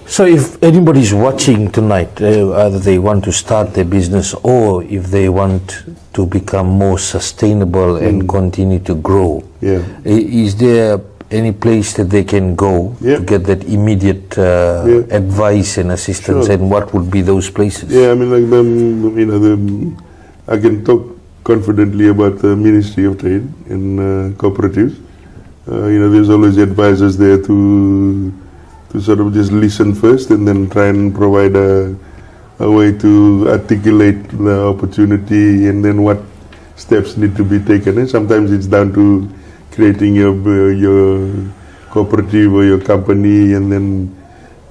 So if anybody is watching tonight, either they want to start their business or if they want to become more sustainable and continue to grow, is there any place that they can go to get that immediate advice and assistance, and what would be those places? I mean, I can talk confidently about the Ministry of Trade and cooperatives. There's always advisors there to sort of just listen first and then try and provide a way to articulate the opportunity and then what steps need to be taken. And sometimes it's down to creating your cooperative or your company, and then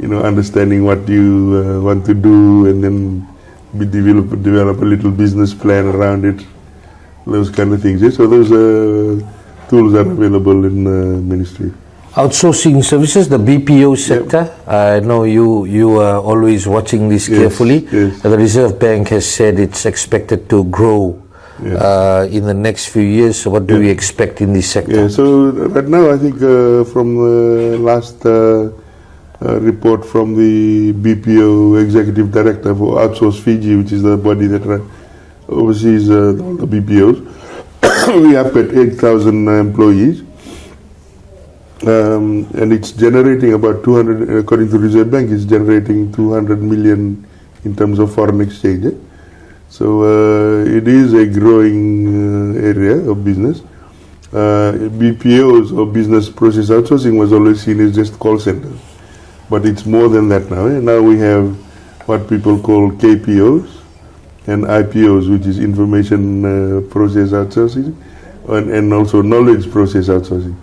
understanding what you want to do, and then develop a little business plan around it, those kind of things. So those tools are available in the ministry. Outsourcing services, the BPO sector. I know you are always watching this carefully. Yes. The Reserve Bank has said it's expected to grow in the next few years. So what do we expect in this sector? So right now, I think from the last report from the BPO Executive Director for Outsource Fiji, which is the body that oversees all the BPOs, we are at 8,000 employees. And it's generating about 200, according to Reserve Bank, it's generating 200 million in terms of foreign exchange. So it is a growing area of business. BPOs, or business process outsourcing, was always seen as just call centers, but it's more than that now. Now we have what people call KPOs and IPOs, which is information process outsourcing, and also knowledge process outsourcing.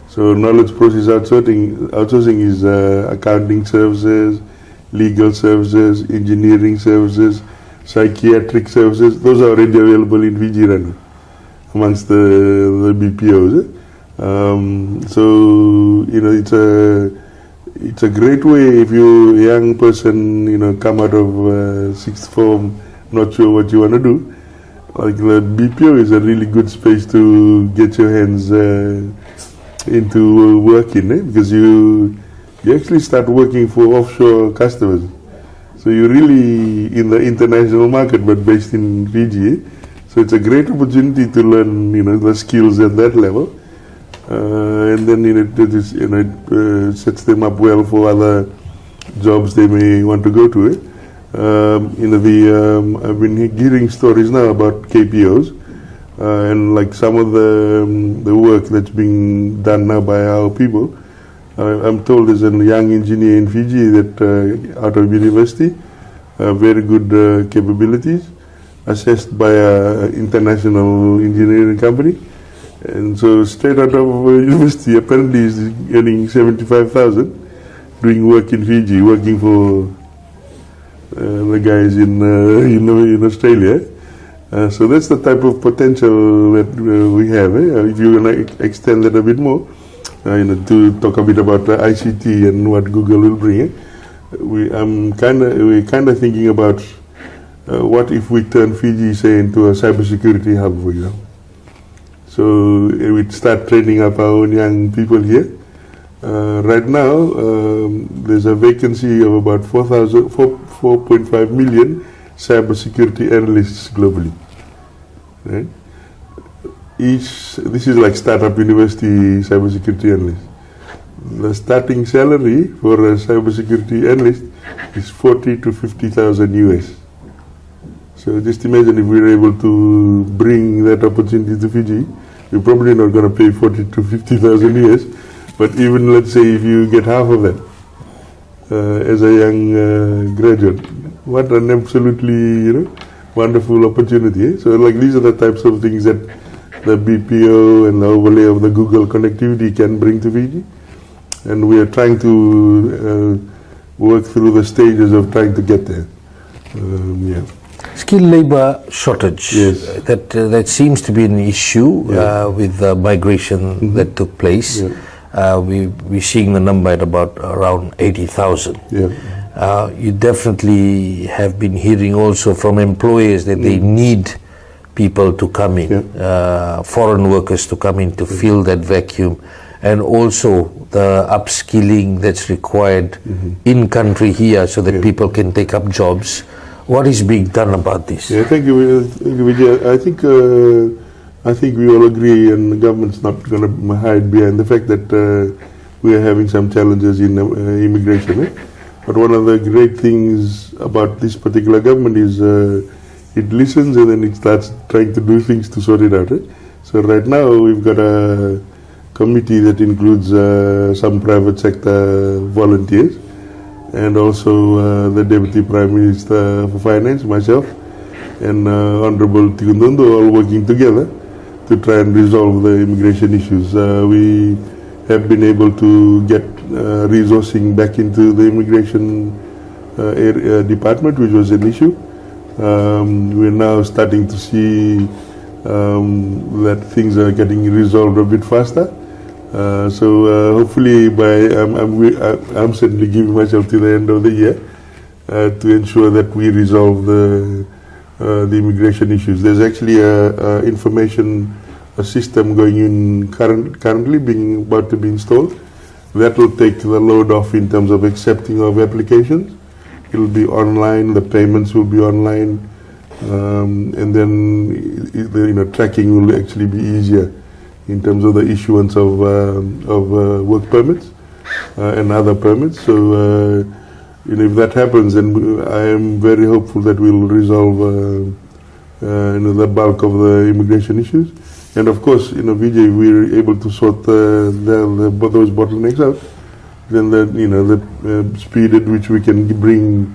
So knowledge process outsourcing is accounting services, legal services, engineering services, psychiatric services. Those are already available in Fiji right now amongst the BPOs. So it's a great way if you're a young person, come out of sixth form, not sure what you want to do. Like the BPO is a really good space to get your hands into working, because you actually start working for offshore customers. So you're really in the international market, but based in Fiji. So it's a great opportunity to learn, the skills at that level. and then it sets them up well for other jobs they may want to go to. I've been hearing stories now about KPOs, and like some of the work that's being done now by our people. I'm told there's a young engineer in Fiji that out of university, very good capabilities, assessed by an international engineering company, and so straight out of university, apparently he's earning 75,000, doing work in Fiji, working for the guys in Australia. So that's the type of potential that we have. If you want to extend that a bit more, to talk a bit about ICT and what Google will bring. We're kind of thinking about what if we turn Fiji, say, into a cybersecurity hub, for example. So we'd start training up our own young people here. Right now, there's a vacancy of about 4.5 million cybersecurity analysts globally. Right? This is like startup university cybersecurity analyst. The starting salary for a cybersecurity analyst is 40 to 50,000 US. So just imagine if we were able to bring that opportunity to Fiji. We're probably not going to pay 40 to 50,000 US, but even let's say if you get half of that as a young graduate, what an absolutely wonderful opportunity. So like these are the types of things that the BPO and the overlay of the Google connectivity can bring to Fiji, and we are trying to work through the stages of trying to get there. Skilled labor shortage. Yes. That seems to be an issue with the migration that took place. We're seeing the number at about around 80,000. You definitely have been hearing also from employers that they need people to come in, foreign workers to come in to fill that vacuum, and also the upskilling that's required in country here so that people can take up jobs. What is being done about this? Thank you, Vijay. I think we all agree, and the government's not going to hide behind the fact that we are having some challenges in immigration. But one of the great things about this particular government is it listens and then it starts trying to do things to sort it out. So right now we've got a committee that includes some private sector volunteers, and also the Deputy Prime Minister for Finance, myself, and Honorable Tigundondo, all working together to try and resolve the immigration issues. We have been able to get resourcing back into the immigration department, which was an issue. We're now starting to see that things are getting resolved a bit faster. So hopefully I'm certainly giving myself to the end of the year to ensure that we resolve the immigration issues. There's actually a system going in currently about to be installed that will take the load off in terms of accepting of applications. It will be online, the payments will be online, and then tracking will actually be easier in terms of the issuance of work permits and other permits. So if that happens, then I am very hopeful that we'll resolve the bulk of the immigration issues. And of course, Vijay, we're able to sort those bottlenecks out. Then the speed at which we can bring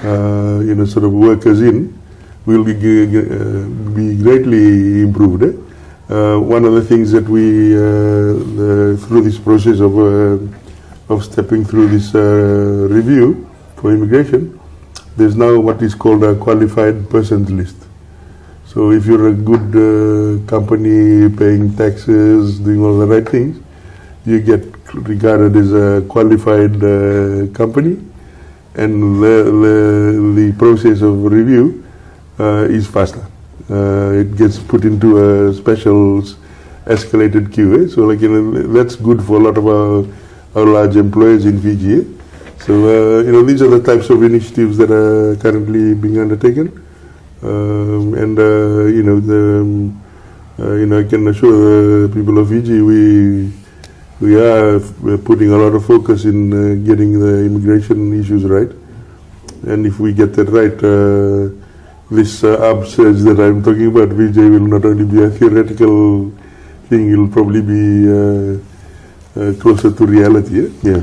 sort of workers in will be greatly improved. One of the things that we through this process of stepping through this review for immigration, there's now what is called a qualified persons list. So if you're a good company, paying taxes, doing all the right things, you get regarded as a qualified company, and the process of review is faster. It gets put into a special escalated queue. So that's good for a lot of our large employers in Fiji. So these are the types of initiatives that are currently being undertaken. I can assure the people of Fiji we're putting a lot of focus in getting the immigration issues right. And if we get that right, this upsurge that I'm talking about, Vijay, will not only be a theoretical thing, it will probably be closer to reality. Yeah.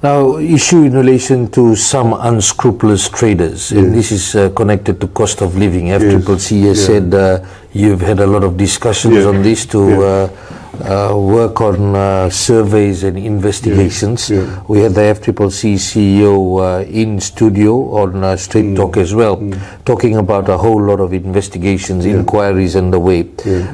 Now, issue in relation to some unscrupulous traders, and this is connected to cost of living. FCCC has said you've had a lot of discussions on this to work on surveys and investigations. We had the FCCC CEO in studio on Straight Talk as well, talking about a whole lot of investigations, inquiries underway.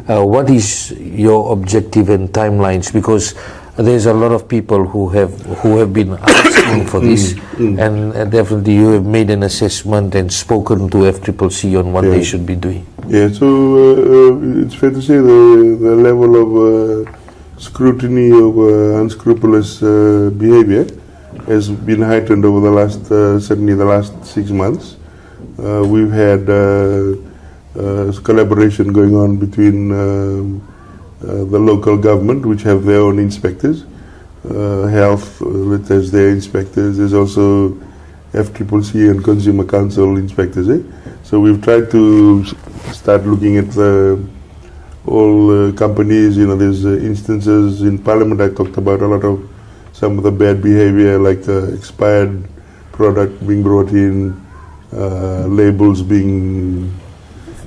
What is your objective and timelines? Because there's a lot of people who have been asking for this, and definitely you have made an assessment and spoken to FCCC on what they should be doing. Yeah, so it's fair to say the level of scrutiny of unscrupulous behavior has been heightened over the last, certainly the last 6 months. We've had collaboration going on between the local government, which have their own inspectors, health, which has their inspectors. There's also FCCC and Consumer Council inspectors. So we've tried to start looking at all companies. There's instances in Parliament. I talked about a lot of some of the bad behavior, like expired product being brought in, labels being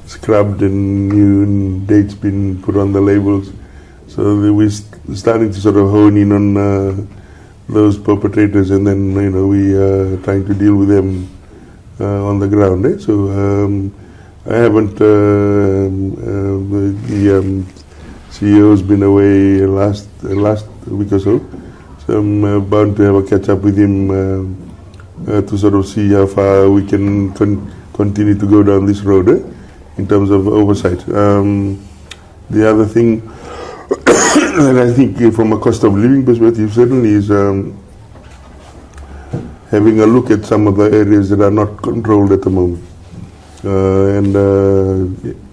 scrubbed and new dates being put on the labels. So we're starting to sort of hone in on those perpetrators, and then we are trying to deal with them on the ground. So I haven't. The CEO has been away last week or so, so I'm bound to have a catch up with him to sort of see how far we can continue to go down this road. In terms of oversight. The other thing that I think from a cost of living perspective certainly is having a look at some of the areas that are not controlled at the moment, and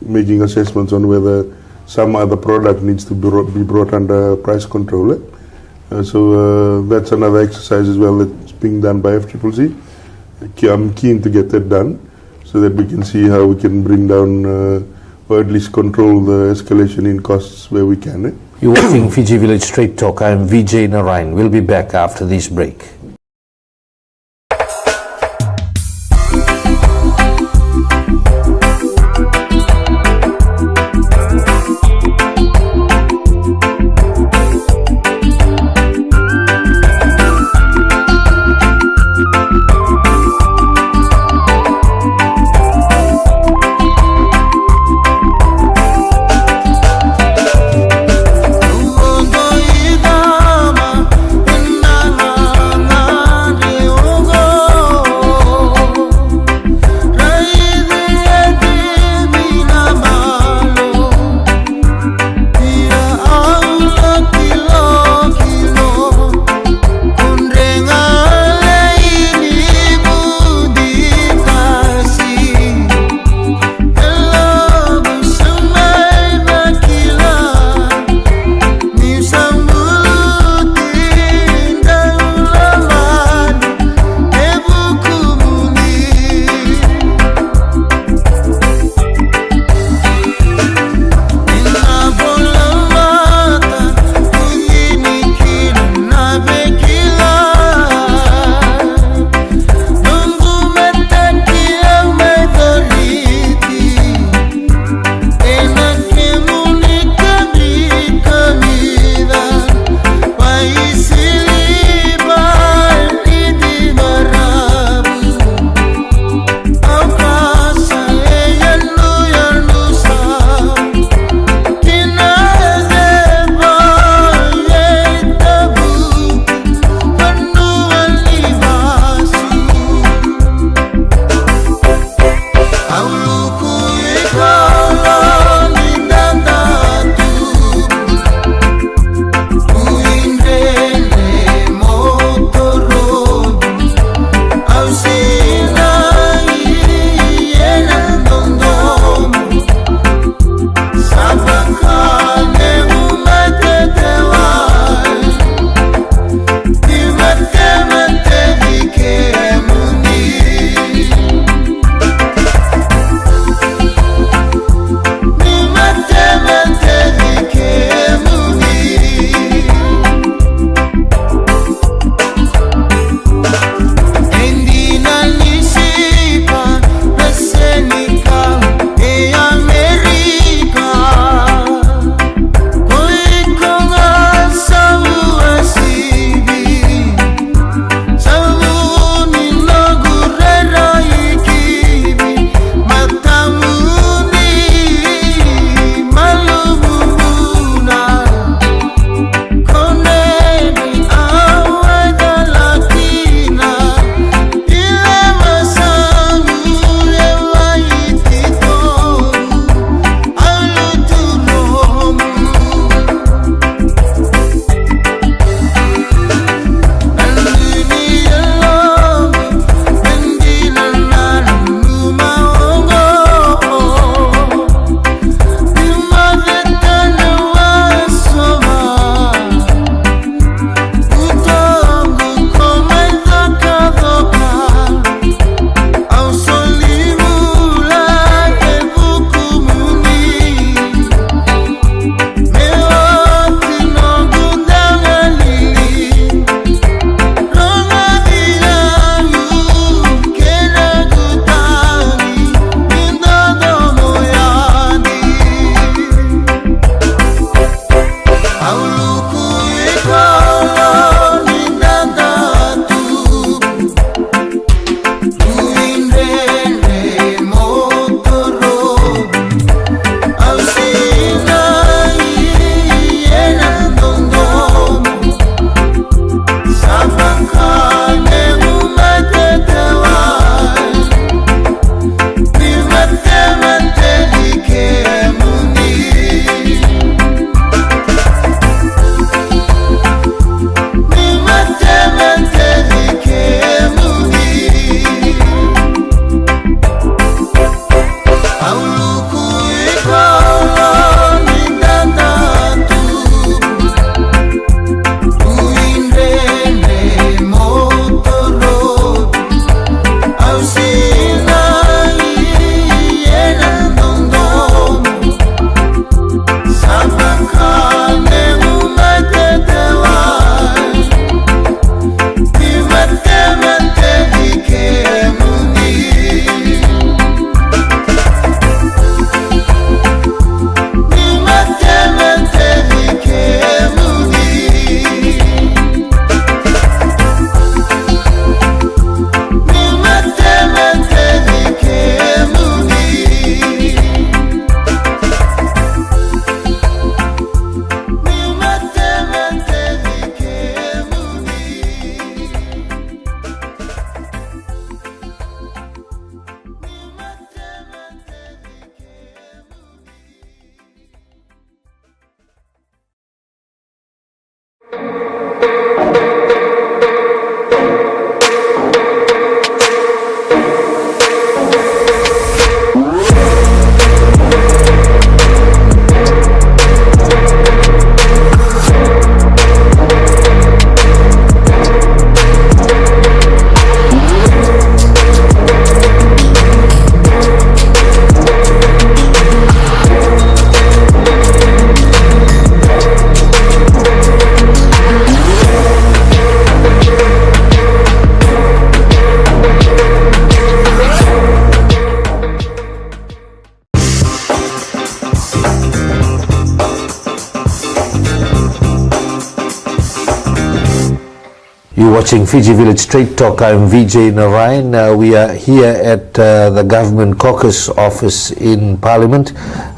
making assessments on whether some other product needs to be brought under price control. So that's another exercise as well that's being done by FCCC. I'm keen to get that done, so that we can see how we can bring down or at least control the escalation in costs where we can. You're watching Fiji Village Straight Talk. I'm Vijay Narayan. We'll be back after this break. You're watching Fiji Village Straight Talk. I'm VJ Narayan. We are here at the Government Caucus office in Parliament,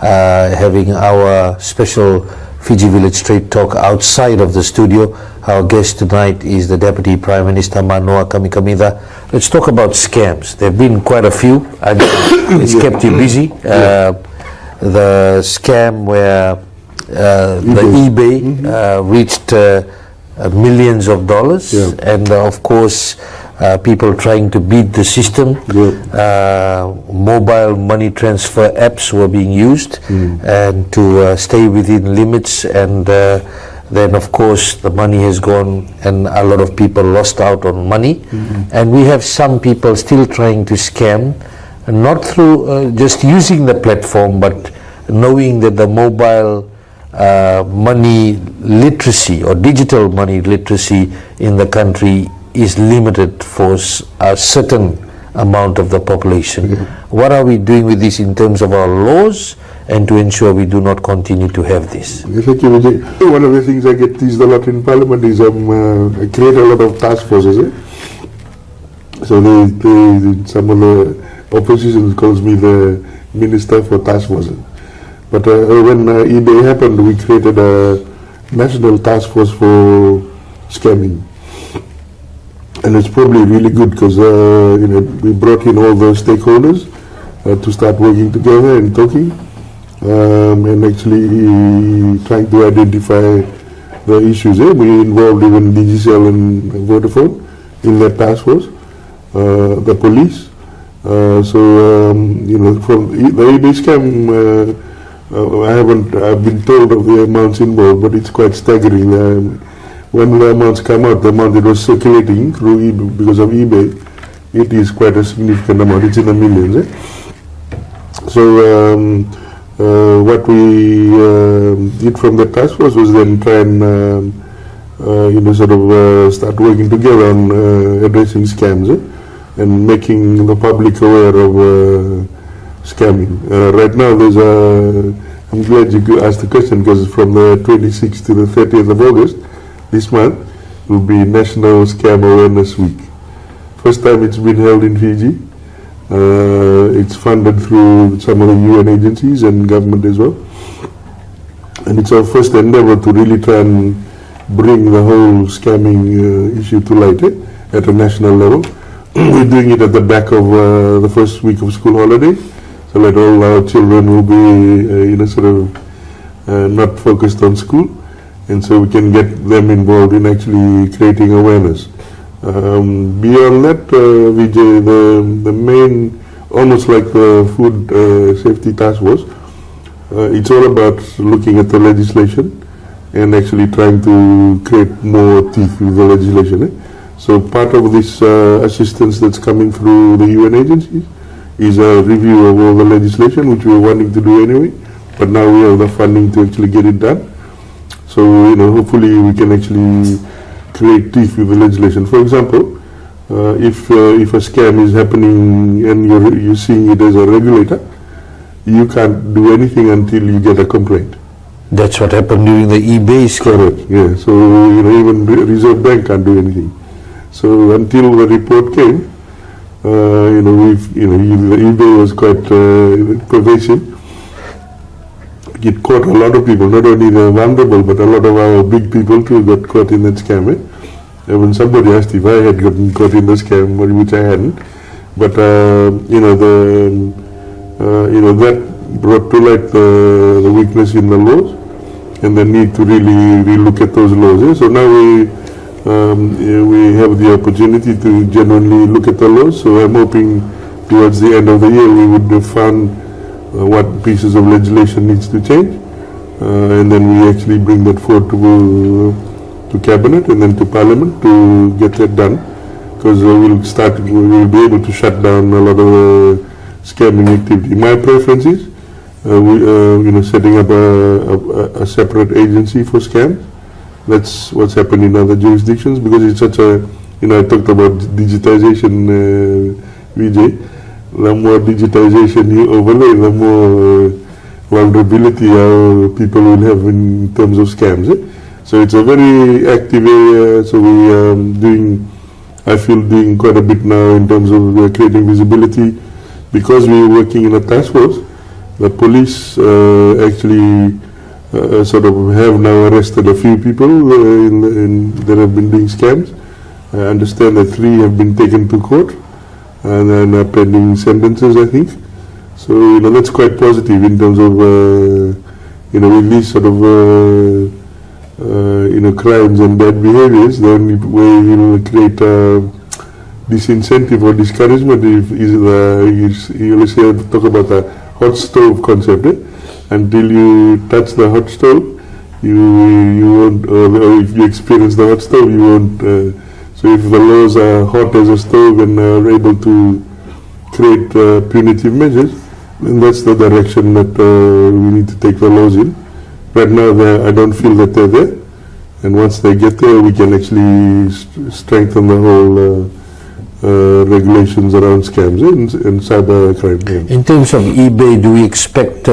having our special Fiji Village Straight Talk outside of the studio. Our guest tonight is the Deputy Prime Minister Manoa Kamikamida. Let's talk about scams. There have been quite a few. It's kept you busy. The scam where the eBay reached millions of dollars, and of course people trying to beat the system. Mobile money transfer apps were being used and to stay within limits, and then of course the money has gone and a lot of people lost out on money. And we have some people still trying to scam, not through just using the platform, but knowing that the mobile money literacy or digital money literacy in the country is limited for a certain amount of the population. What are we doing with this in terms of our laws and to ensure we do not continue to have this? Thank you, Vijay. One of the things I get teased a lot in Parliament is I create a lot of task forces. So some of the opposition calls me the Minister for Task Forces. But when eBay happened, we created a national task force for scamming, and it's probably really good because we brought in all the stakeholders to start working together and talking, and actually trying to identify the issues. We involved even Digicel and Vodafone in that task force, the police. From the eBay scam. I've been told of the amounts involved, but it's quite staggering. When the amounts come out, the amount that was circulating through eBay, because of eBay, it is quite a significant amount. It's in the millions. So what we did from the task force was then try and start working together on addressing scams and making the public aware of scamming. Right now I'm glad you asked the question, because from the 26th to the 30th of August this month will be National Scam Awareness Week. First time it's been held in Fiji. It's funded through some of the UN agencies and government as well. And it's our first endeavor to really try and bring the whole scamming issue to light at a national level. We're doing it at the back of the first week of school holiday, so that all our children will be not focused on school, and so we can get them involved in actually creating awareness. Beyond that, Vijay, the main, almost like the food safety task force, it's all about looking at the legislation and actually trying to create more teeth with the legislation. So part of this assistance that's coming through the UN agencies is a review of all the legislation, which we were wanting to do anyway, but now we have the funding to actually get it done. So hopefully we can actually create teeth with the legislation. For example, if a scam is happening and you're seeing it as a regulator, you can't do anything until you get a complaint. That's what happened during the eBay scam. Correct. Yeah. So even Reserve Bank can't do anything. So until the report came, the eBay was quite pervasive. It caught a lot of people, not only the vulnerable, but a lot of our big people too got caught in that scam. And when somebody asked if I had gotten caught in the scam, which I hadn't, but that brought to light the weakness in the laws and the need to really relook at those laws. So now we have the opportunity to genuinely look at the laws. So I'm hoping towards the end of the year we would have found what pieces of legislation needs to change, and then we actually bring that forward to Cabinet and then to Parliament to get that done, because we'll be able to shut down a lot of scamming activity. My preference is setting up a separate agency for scams. That's what's happened in other jurisdictions, because it's such a, I talked about digitization, Vijay. The more digitization you overlay, the more vulnerability our people will have in terms of scams. So it's a very active area. So we I feel doing quite a bit now in terms of creating visibility. Because we are working in a task force, the police actually sort of have now arrested a few people that have been doing scams. I understand that 3 have been taken to court and then are pending sentences, I think. So that's quite positive in terms of with these sort of crimes and bad behaviors. The only way create disincentive or discouragement is you always talk about the hot stove concept. Until you touch the hot stove, you won't, or if you experience the hot stove, you won't. So if the laws are hot as a stove and are able to create punitive measures, then that's the direction that we need to take the laws in. Right now, I don't feel that they're there, and once they get there, we can actually strengthen the whole regulations around scams and cyber crime. Yeah. In terms of eBay, do we expect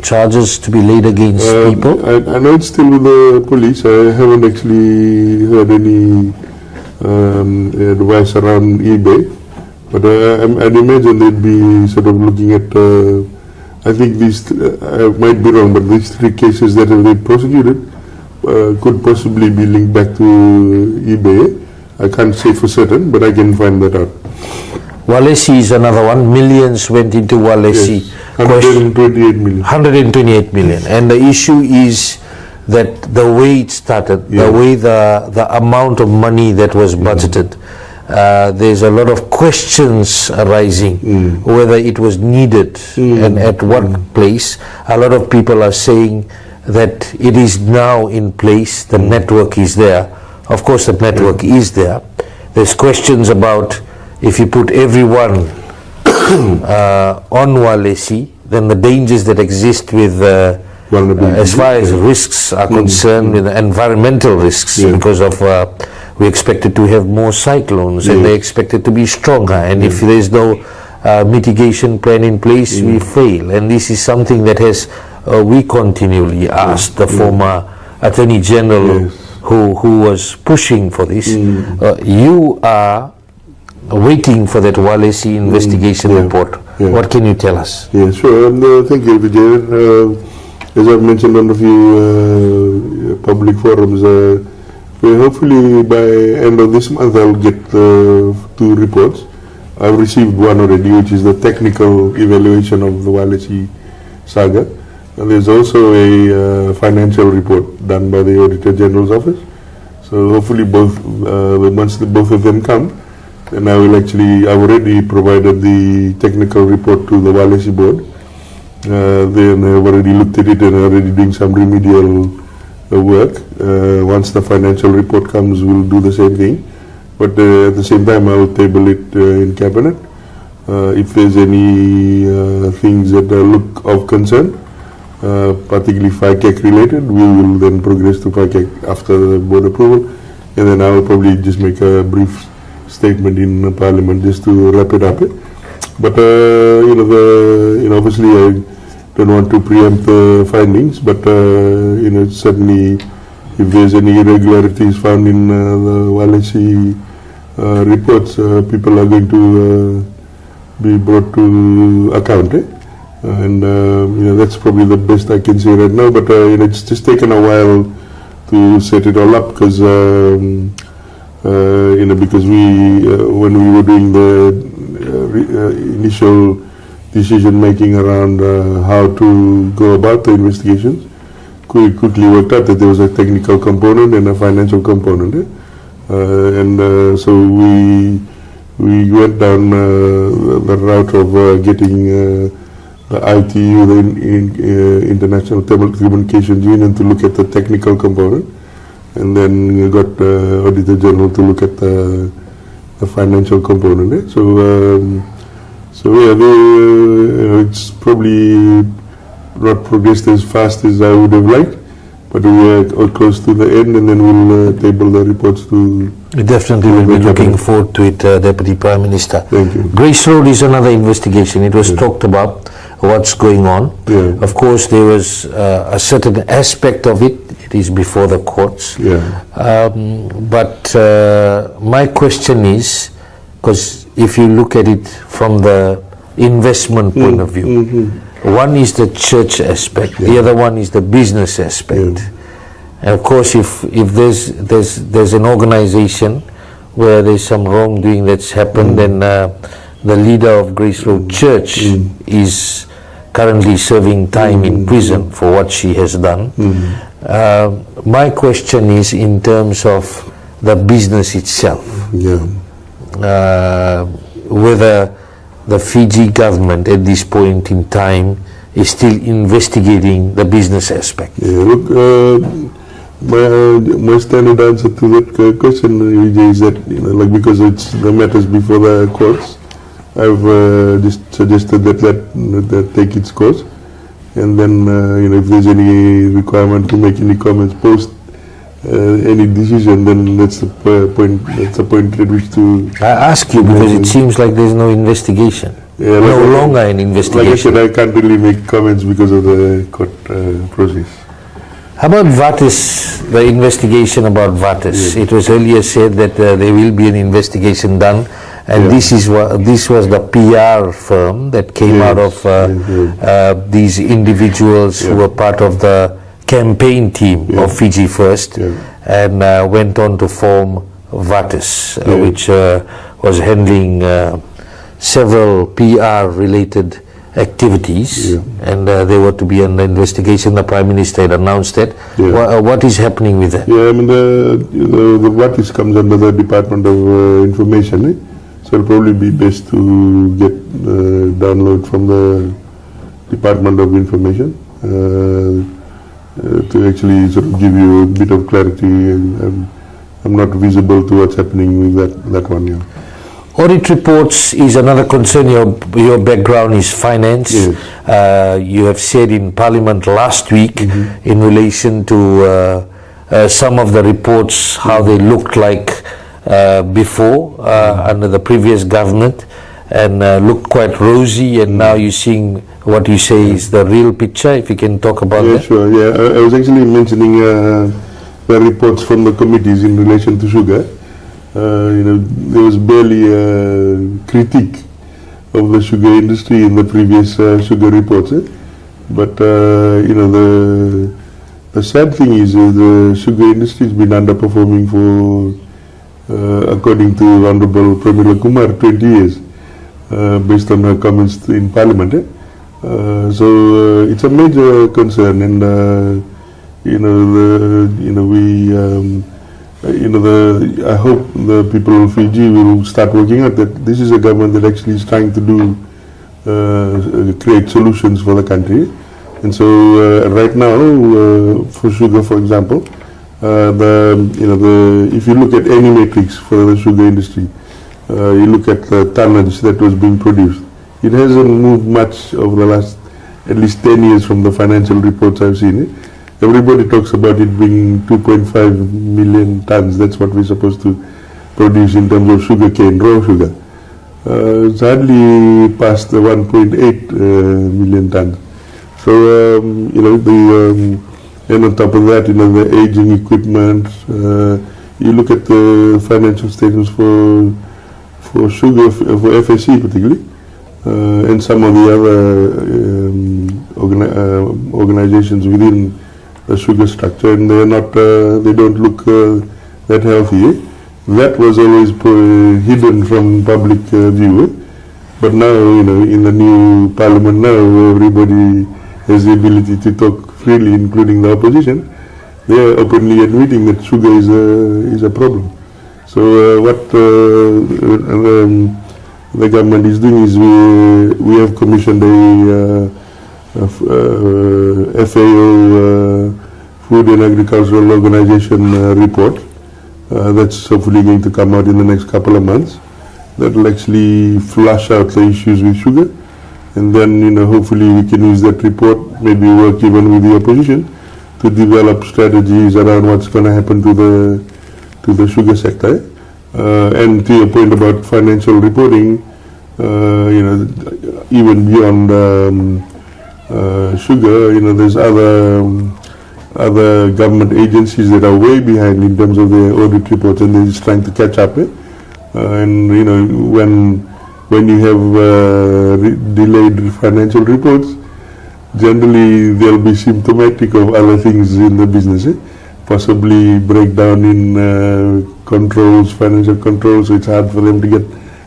charges to be laid against people? I know it's still with the police. I haven't actually heard any advice around eBay, but I'd imagine they'd be sort of looking at, I think these, I might be wrong, but these 3 cases that have been prosecuted could possibly be linked back to eBay. I can't say for certain, but I can find that out. Walesi is another one. Millions went into Walesi. Yes, 128 million. 128 million. And the issue is that the way it started, the way the amount of money that was budgeted, there's a lot of questions arising whether it was needed and at what place. A lot of people are saying that it is now in place, the network is there. Of course the network is there. There's questions about if you put everyone on Walesi, then the dangers that exist with as far as risks are concerned, with the environmental risks, because of we expected to have more cyclones and they expected to be stronger, and if there's no mitigation plan in place, we fail. And this is something that has we continually asked the former Attorney General who was pushing for this. You are waiting for that Walesi investigation report. What can you tell us? Yeah, sure. Thank you, Vijay. As I've mentioned on a few public forums, hopefully by end of this month I'll get 2 reports. I've received one already, which is the technical evaluation of the Walesi saga. And there's also a financial report done by the Auditor General's office. So hopefully once both of them come, then I've already provided the technical report to the Walesi board. Then I've already looked at it and already doing some remedial work. Once the financial report comes, we'll do the same thing. But at the same time, I will table it in cabinet. If there's any things that look of concern, particularly FICAC related, we will then progress to FICAC after the board approval, and then I will probably just make a brief statement in Parliament just to wrap it up. But obviously I don't want to preempt the findings, but certainly if there's any irregularities found in the Walesi reports, people are going to be brought to account. And that's probably the best I can say right now. But it's just taken a while to set it all up because because when we were doing the initial decision making around how to go about the investigations, we quickly worked out that there was a technical component and a financial component, so we went down the route of getting the ITU, the International Telecommunications Union, to look at the technical component, and then we got Auditor General to look at the financial component. It's probably not progressed as fast as I would have liked, but we are close to the end, and then we'll table the reports to. We definitely will be looking forward to it, Deputy Prime Minister. Thank you. Grace Road is another investigation. It was talked about what's going on. Yeah. Of course, there was a certain aspect of it. It is before the courts. Yeah. But my question is, because if you look at it from the investment point of view, one is the church aspect, the other one is the business aspect. And of course, if there's an organization where there's some wrongdoing that's happened, then the leader of Grace Road Church is currently serving time in prison for what she has done. My question is in terms of the business itself. Whether the Fiji government at this point in time is still investigating the business aspect. Look, my standard answer to that question, Vijay, is that like because it's the matters before the courts, I've just suggested that take its course, and then if there's any requirement to make any comments post any decision, then that's the point. That's the point at which to. I ask you because it seems like there's no investigation. No longer an investigation. Like I said, I can't really make comments because of the court process. How about VATIS, the investigation about VATIS? It was earlier said that there will be an investigation done, and this was the PR firm that came out of these individuals who were part of the campaign team of Fiji First, and went on to form VATIS, which was handling several PR-related activities, and there were to be an investigation. The Prime Minister had announced that. What is happening with that? I mean the VATIS comes under the Department of Information, so it'll probably be best to get download from the Department of Information to actually sort of give you a bit of clarity, and I'm not visible to what's happening with that one. Audit reports is another concern. Your background is finance. You have said in Parliament last week in relation to some of the reports, how they looked like before under the previous government, and looked quite rosy, and now you're seeing what you say is the real picture. If you can talk about that. Sure. I was actually mentioning the reports from the committees in relation to sugar. There was barely a critique of the sugar industry in the previous sugar reports. But the sad thing is the sugar industry has been underperforming for, according to Honorable Pramila Kumar, 20 years, based on her comments in Parliament. So it's a major concern, and I hope the people of Fiji will start working out that this is a government that actually is trying to do create solutions for the country. And so right now, for sugar, for example, if you look at any matrix for the sugar industry, you look at the tonnage that was being produced, it hasn't moved much over the last at least 10 years from the financial reports I've seen. Everybody talks about it being 2.5 million tons. That's what we're supposed to produce in terms of sugar cane, raw sugar. It's hardly past the 1.8 million tons. So, and on top of that, the aging equipment. You look at the financial statements for sugar, for FSC particularly, and some of the other organizations within the sugar structure, and they don't look that healthy. That was always hidden from public view, but now in the new parliament now, everybody has the ability to talk freely, including the opposition. They are openly admitting that sugar is a problem. So what the government is doing is we have commissioned a FAO Food and Agricultural Organization report that's hopefully going to come out in the next couple of months. That will actually flush out the issues with sugar, and then hopefully we can use that report, maybe work even with the opposition, to develop strategies around what's going to happen to the sugar sector. And to your point about financial reporting, even beyond sugar. There's other government agencies that are way behind in terms of their audit reports, and they're just trying to catch up. And when you have delayed financial reports, generally they'll be symptomatic of other things in the business. Possibly breakdown in controls, financial controls, so it's hard for them to get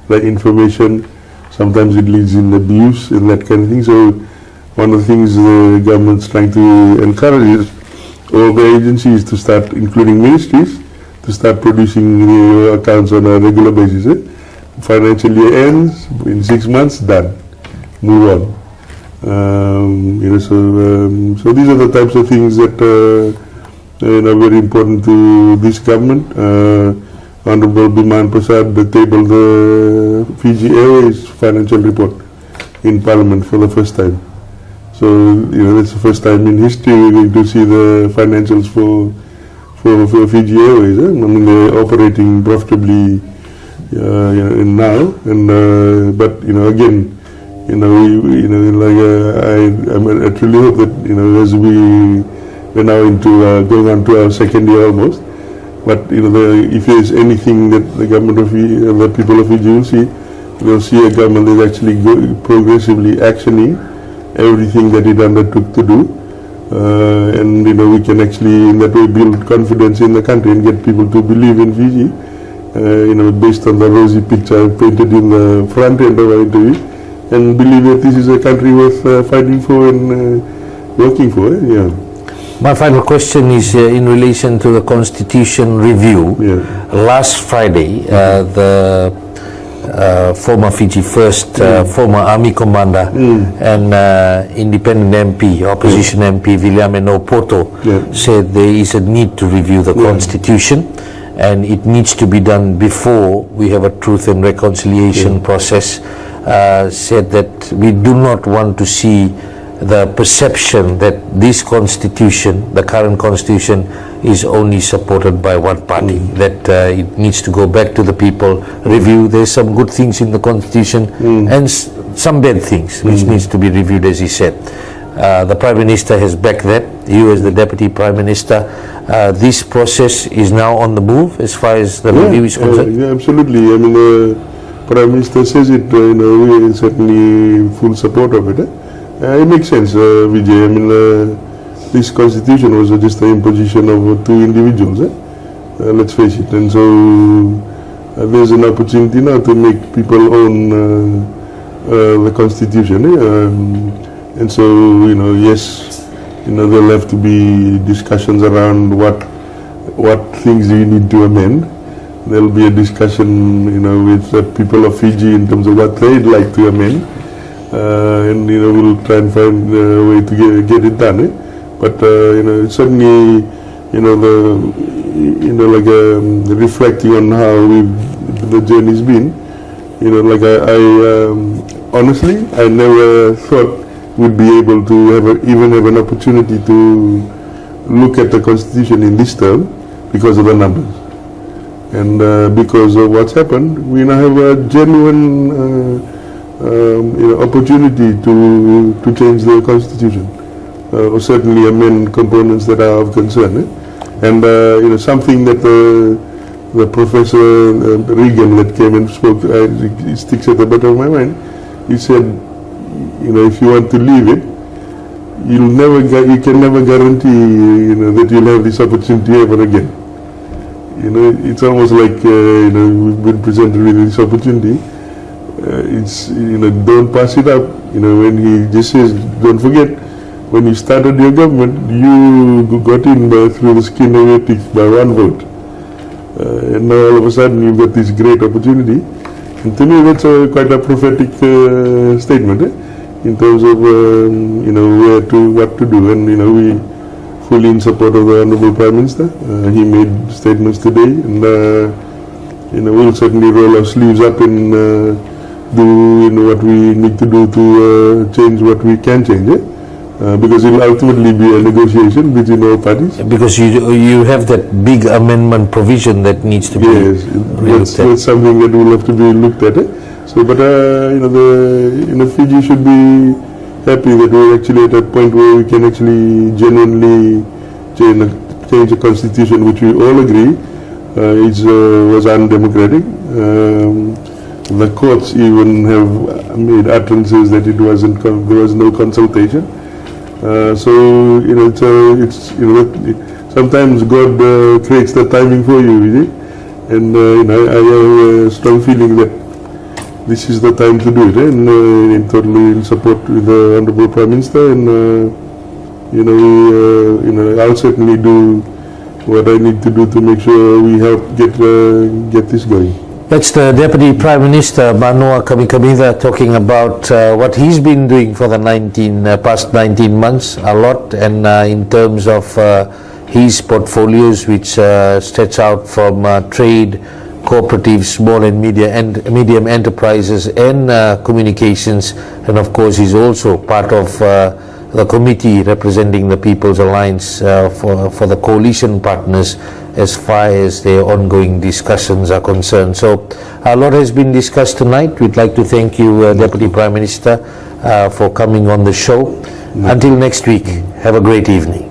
the information. Sometimes it leads in abuse and that kind of thing. So one of the things the government's trying to encourage is all the agencies to start, including ministries, to start producing the accounts on a regular basis. Financial year ends, in 6 months, done. Move on. So these are the types of things that are very important to this government. Honorable Biman Prasad tabled the Fiji Airways financial report in Parliament for the first time. So that's the first time in history we're going to see the financials for Fiji Airways. They're operating profitably now, and but again, I truly hope that as we're now going on to our second year almost. But if there's anything that the government of the people of Fiji will see, they'll see a government that's actually progressively actioning everything that it undertook to do, and we can actually in that way build confidence in the country and get people to believe in Fiji, based on the rosy picture painted in the front end of our interview, and believe that this is a country worth fighting for and working for. My final question is in relation to the Constitution review. Last Friday, the former Fiji First, former Army Commander and independent MP, opposition MP, Viliameno Poto, said there is a need to review the Constitution, and it needs to be done before we have a truth and reconciliation process. Said that we do not want to see the perception that this constitution, the current constitution, is only supported by one party, that it needs to go back to the people, review. There's some good things in the constitution and some bad things which needs to be reviewed, as he said. The Prime Minister has backed that. You as the Deputy Prime Minister, this process is now on the move as far as the review is concerned? Absolutely. The Prime Minister says it, we are certainly in full support of it. It makes sense, Vijay. This constitution was just the imposition of two individuals, let's face it. And so there's an opportunity now to make people own the constitution. And so, yes, there'll have to be discussions around what things you need to amend. There'll be a discussion, with the people of Fiji in terms of what they'd like to amend. And we'll try and find a way to get it done. But certainly, reflecting on how the journey's been, honestly, I never thought we'd be able to even have an opportunity to look at the Constitution in this term because of the numbers. And because of what's happened, we now have a genuine opportunity to change the Constitution, or certainly amend components that are of concern. And something that the Professor Regan that came and spoke, it sticks at the back of my mind. He said, if you want to leave it, you can never guarantee that you'll have this opportunity ever again. It's almost like we've been presented with this opportunity. It's don't pass it up. When he just says, don't forget, when you started your government, you got in through the skin of your teeth by one vote, and now all of a sudden you've got this great opportunity. And to me, that's quite a prophetic statement, in terms of what to do. And we fully in support of the Honorable Prime Minister. He made statements today, and we'll certainly roll our sleeves up and do what we need to do to change what we can change, because it will ultimately be a negotiation between all parties. Because you have that big amendment provision that needs to be that's something that will have to be looked at. So, but Fiji should be happy that we're actually at a point where we can actually genuinely change a constitution which we all agree was undemocratic. The courts even have made utterances that there was no consultation. So sometimes God creates the timing for you, really. And I have a strong feeling that this is the time to do it, and in totally in support with the Honourable Prime Minister, and I'll certainly do what I need to do to make sure we help get this going. That's the Deputy Prime Minister, Manoa Kamikamiza, talking about what he's been doing for the past 19 months, a lot, and in terms of his portfolios, which stretch out from trade, cooperatives, small and medium enterprises, and communications. And of course, he's also part of the committee representing the People's Alliance for the coalition partners as far as their ongoing discussions are concerned. So a lot has been discussed tonight. We'd like to thank you, Deputy Prime Minister, for coming on the show. Until next week, have a great evening.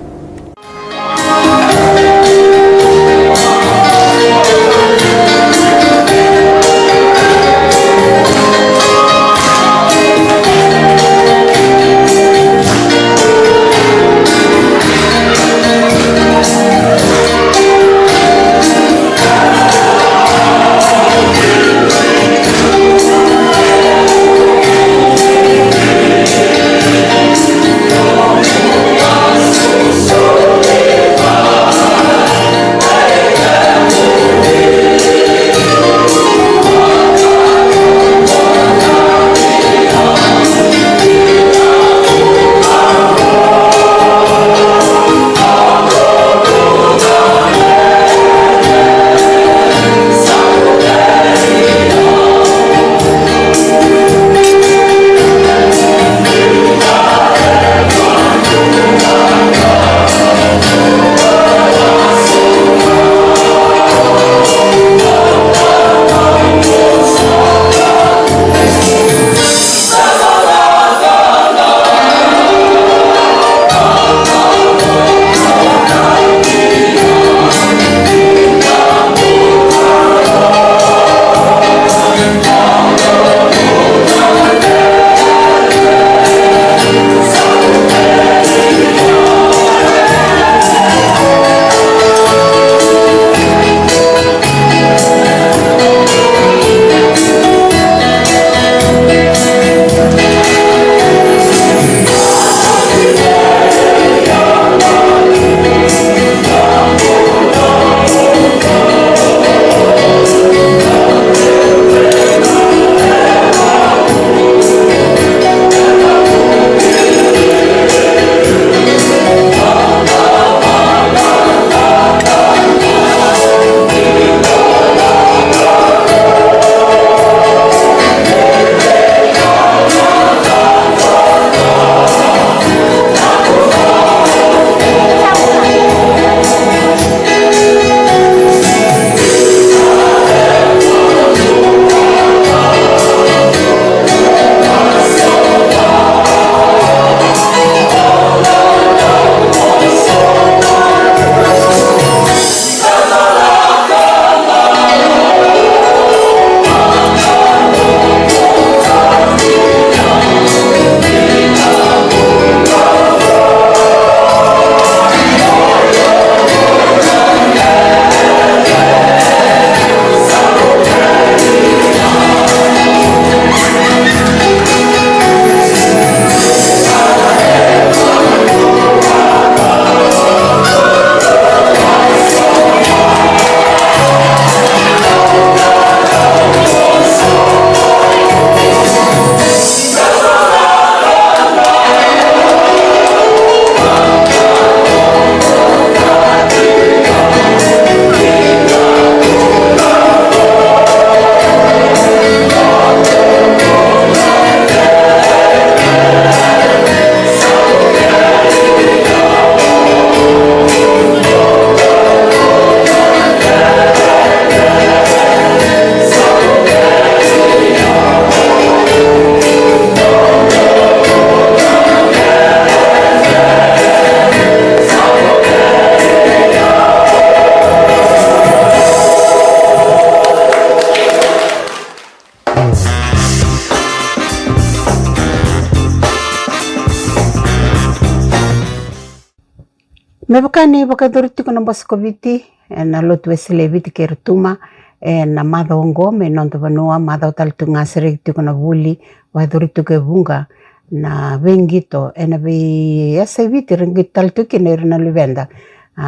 Me bakani bakaduriti ko na Voqa Kei Viti na lotu esele viti ke rutuma na madongo me nonto vanua madao taltunga seriti ko na vuli wa duriti ke bunga na vengito na vi ese viti ringi taltuki na irina luvenda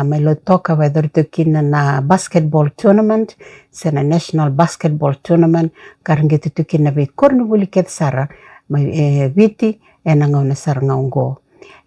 me lo toka wa duriti kina na basketball tournament sena national basketball tournament karingi tuki na vi korni vuli ke sara viti na ngona sara ngaungo.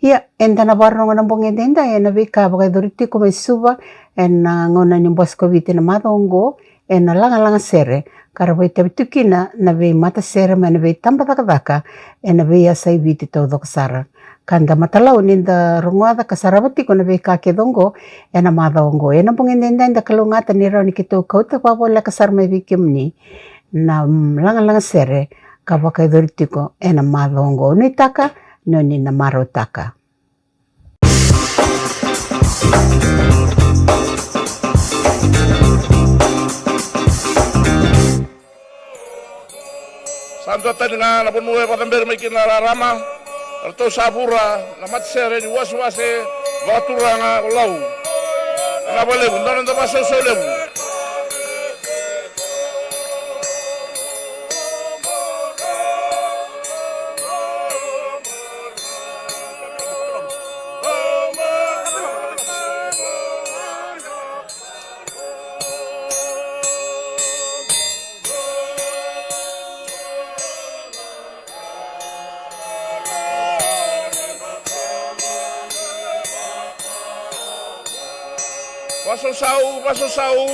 Ia, enda na warronga na bonge denda, na vika baka duriti ko may suba, na ngona ni Voqa Kei Viti na madongo, na langa sere, karaboy tabitukina, na vi mata sere, na vi tambataka, na vi asay viti todo kasara. Kanda matalaw ninda rungwada kasarabati ko na vi kakedongo, na madongo, na bonge denda, kalungatan ni raw ni kito kauta papola kasar may vikim ni, na langa sere, kabaka duriti ko, na madongo, nitaka, no ni na marotaka. Santo taninga na ponue patamber mai kina rama arto sabura na matsere ni waswase vaturanga lau na bole bundon ndo paso sole Paso sau.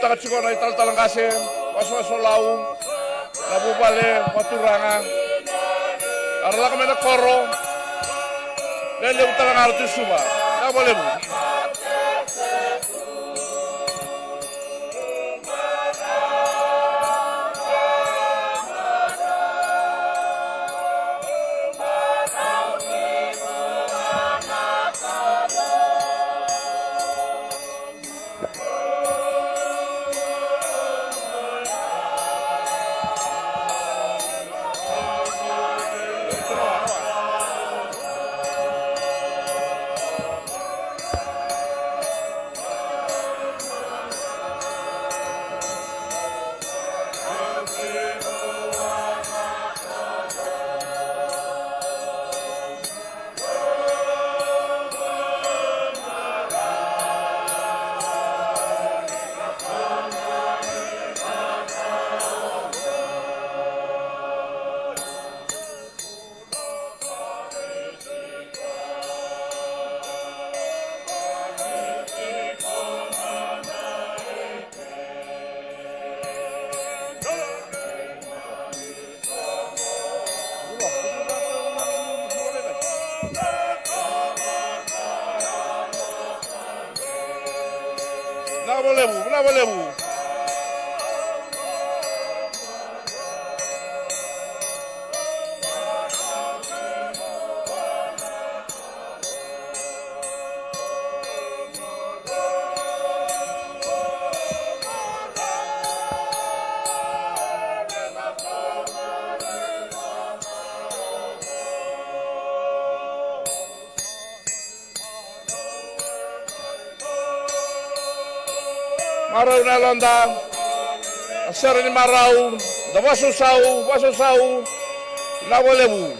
Taka chiko na ital-talang kasi, waso-waso lau, nabubale, maturanga. Arala kami na koro, lele utalang arti suba. Nabale mo. Nabale mo. Marau na londa, asar ni marau, da waso sau, na bolebu.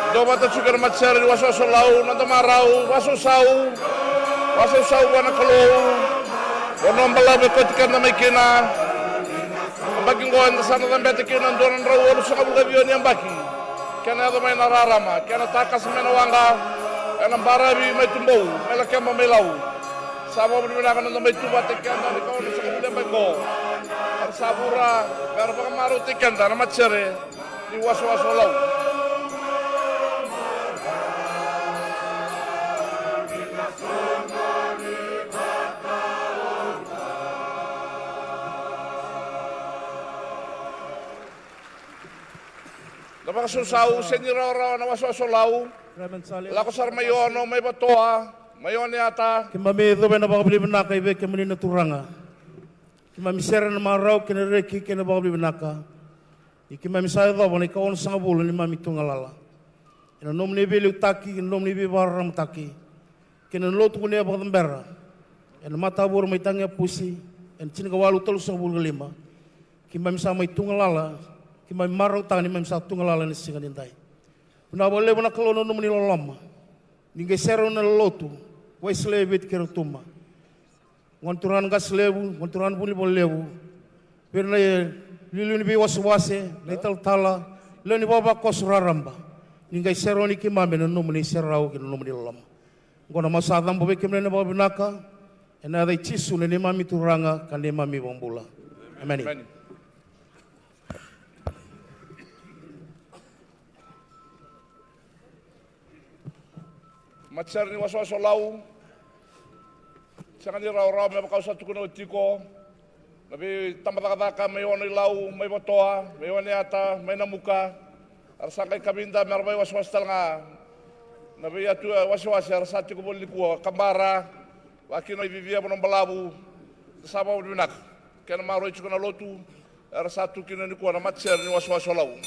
Do mata sugar matsari waso solau na tamarau waso sau wana kalau wono mbala be kotikan na makina bagi ngoan sana na bete kina doran rawo sa kabuga biyon yang baki kana do may nararama kana takas may nawanga kana barabi may tumbo may lakema may law sama mo na kana may tubate kana ni ko sa kabuga bago ar sabura pero pag maruti kana na matsari ni waso law. Dapat susau seniraw na wasosolau. Lako sar may ONO, may batoa, may oniata. Kimami ito ba na baka bilibin naka ibe kimani na turanga. Kimami sera na maraw kinareki kina baka bilibin naka. Kimami sayo daw na ikaw sa ngabulo ni mami tungalala. Inanom ni ibe liutaki, inanom ni ibe barang taki. Kinanloto ko niya baka tambera. Matabur may tangya pusi. Sinagawalu talo sa ngabulo lima. Kimami sa may tungalala. Kimai marang tangan imam satu ngalalan singa nintai. Una boleh mana kalau nono meni lolama. Ningai sero na lotu. Wai slebet kero tuma. Ngonturan gas lebu, ngonturan puni bol lebu. Perna lilu ni biwas wase, leital tala, leni baba kos raramba. Ningai sero ni kimame nono meni serau kino nono meni lolama. Ngona masadam bobe kimne na baba binaka. Ena dai cisu ni mami turanga kan ni mami bombula. Amen. Matsar ni waso lau, sangat ni raw may bakaw sa tukuno tiko, nabi tamataka may ONO lau, may batoa, may oniata, may namuka, arsangkay kabinda merbay waswas nga, nabi atu waswas arsati ko boli ko kambara, wakino ibibia mo ng balabu, sama mo dinak, kaya maroy ko na lotu, arsatu kinani ko na matsar ni waswas lau.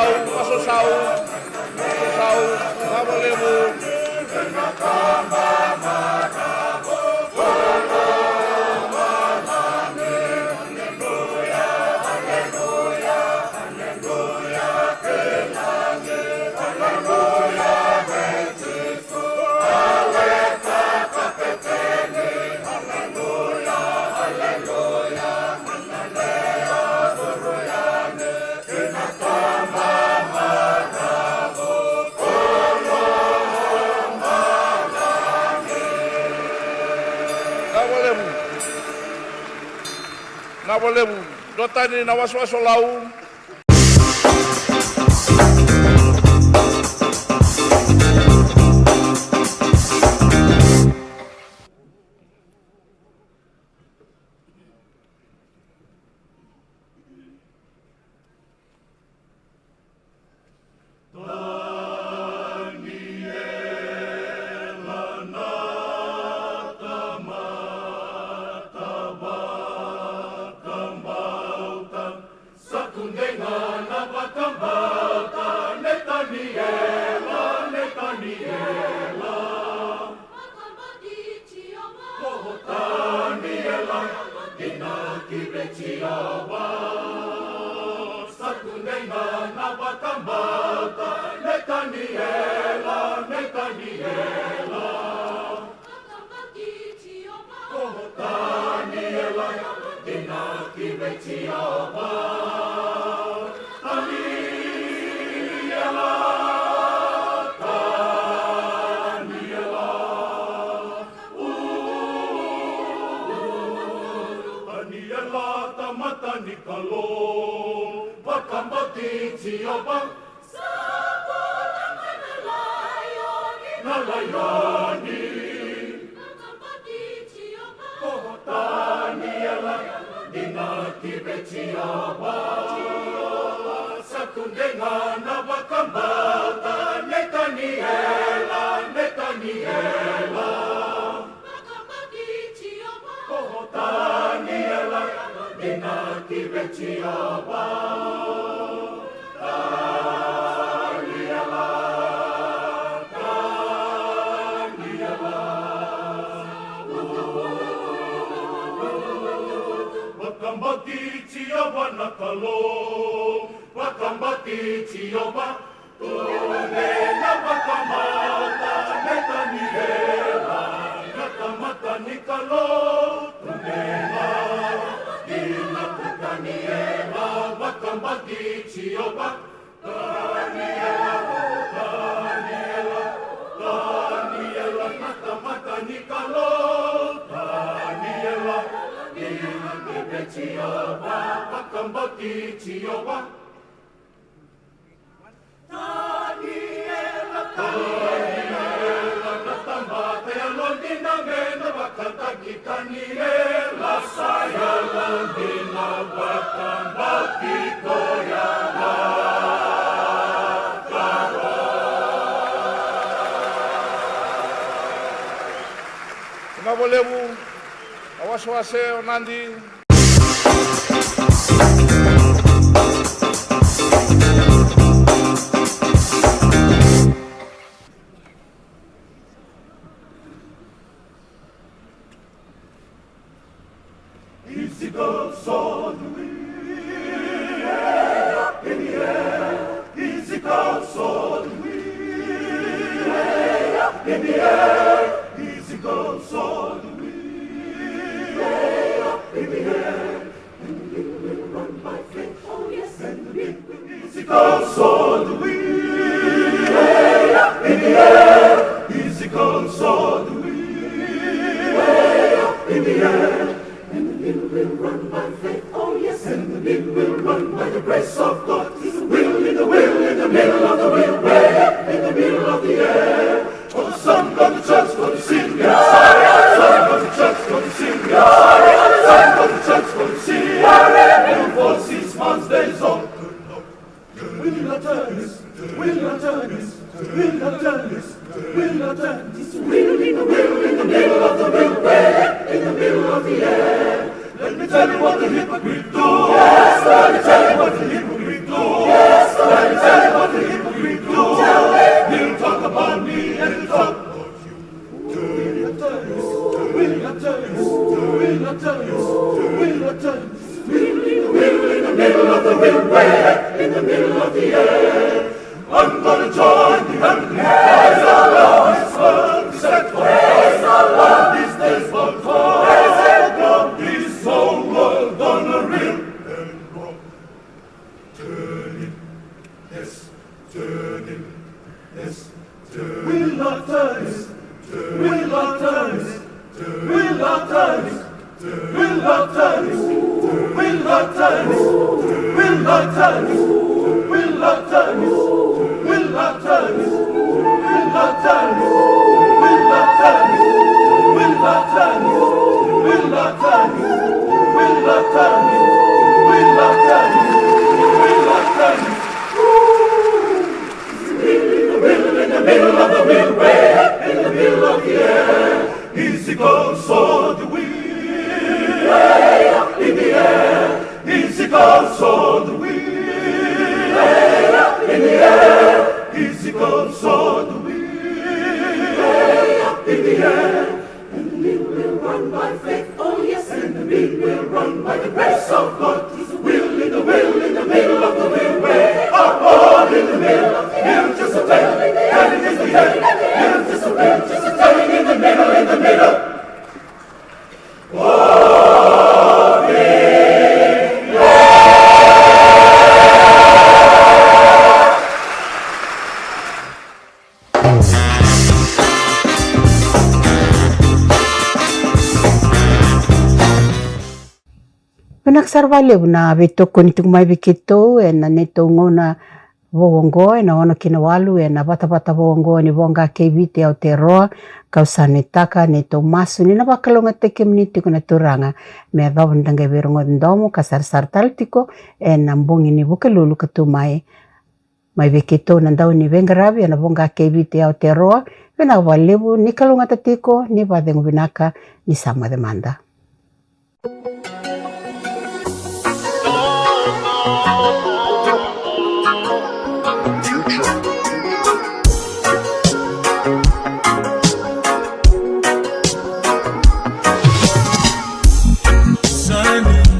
masosau, nabolebu. Nabolebu, dotani na waso lau. Nabolebu, awaswase onandi. Let me tell you what the hypocrite do. Yes, let me tell you what the hypocrite do. Yes, let me tell you Pinagsarvali na bitoko ni tumay bikito na nitungo na vowongo na ono kina WALU na bata-bata vowongo ni Voqa Kei Viti Aotearoa kausanitaka ni tomasu ni nabakalonga teke miniti kuna turanga me vavundanga virongo ndomo kasar-sar taltiko na mbongi ni bukalulu katumai mai bikito na ndau ni vengaravi na Voqa Kei Viti Aotearoa vena valevu ni kalonga tatiko ni vadengu vinaka ni sama demanda. Sing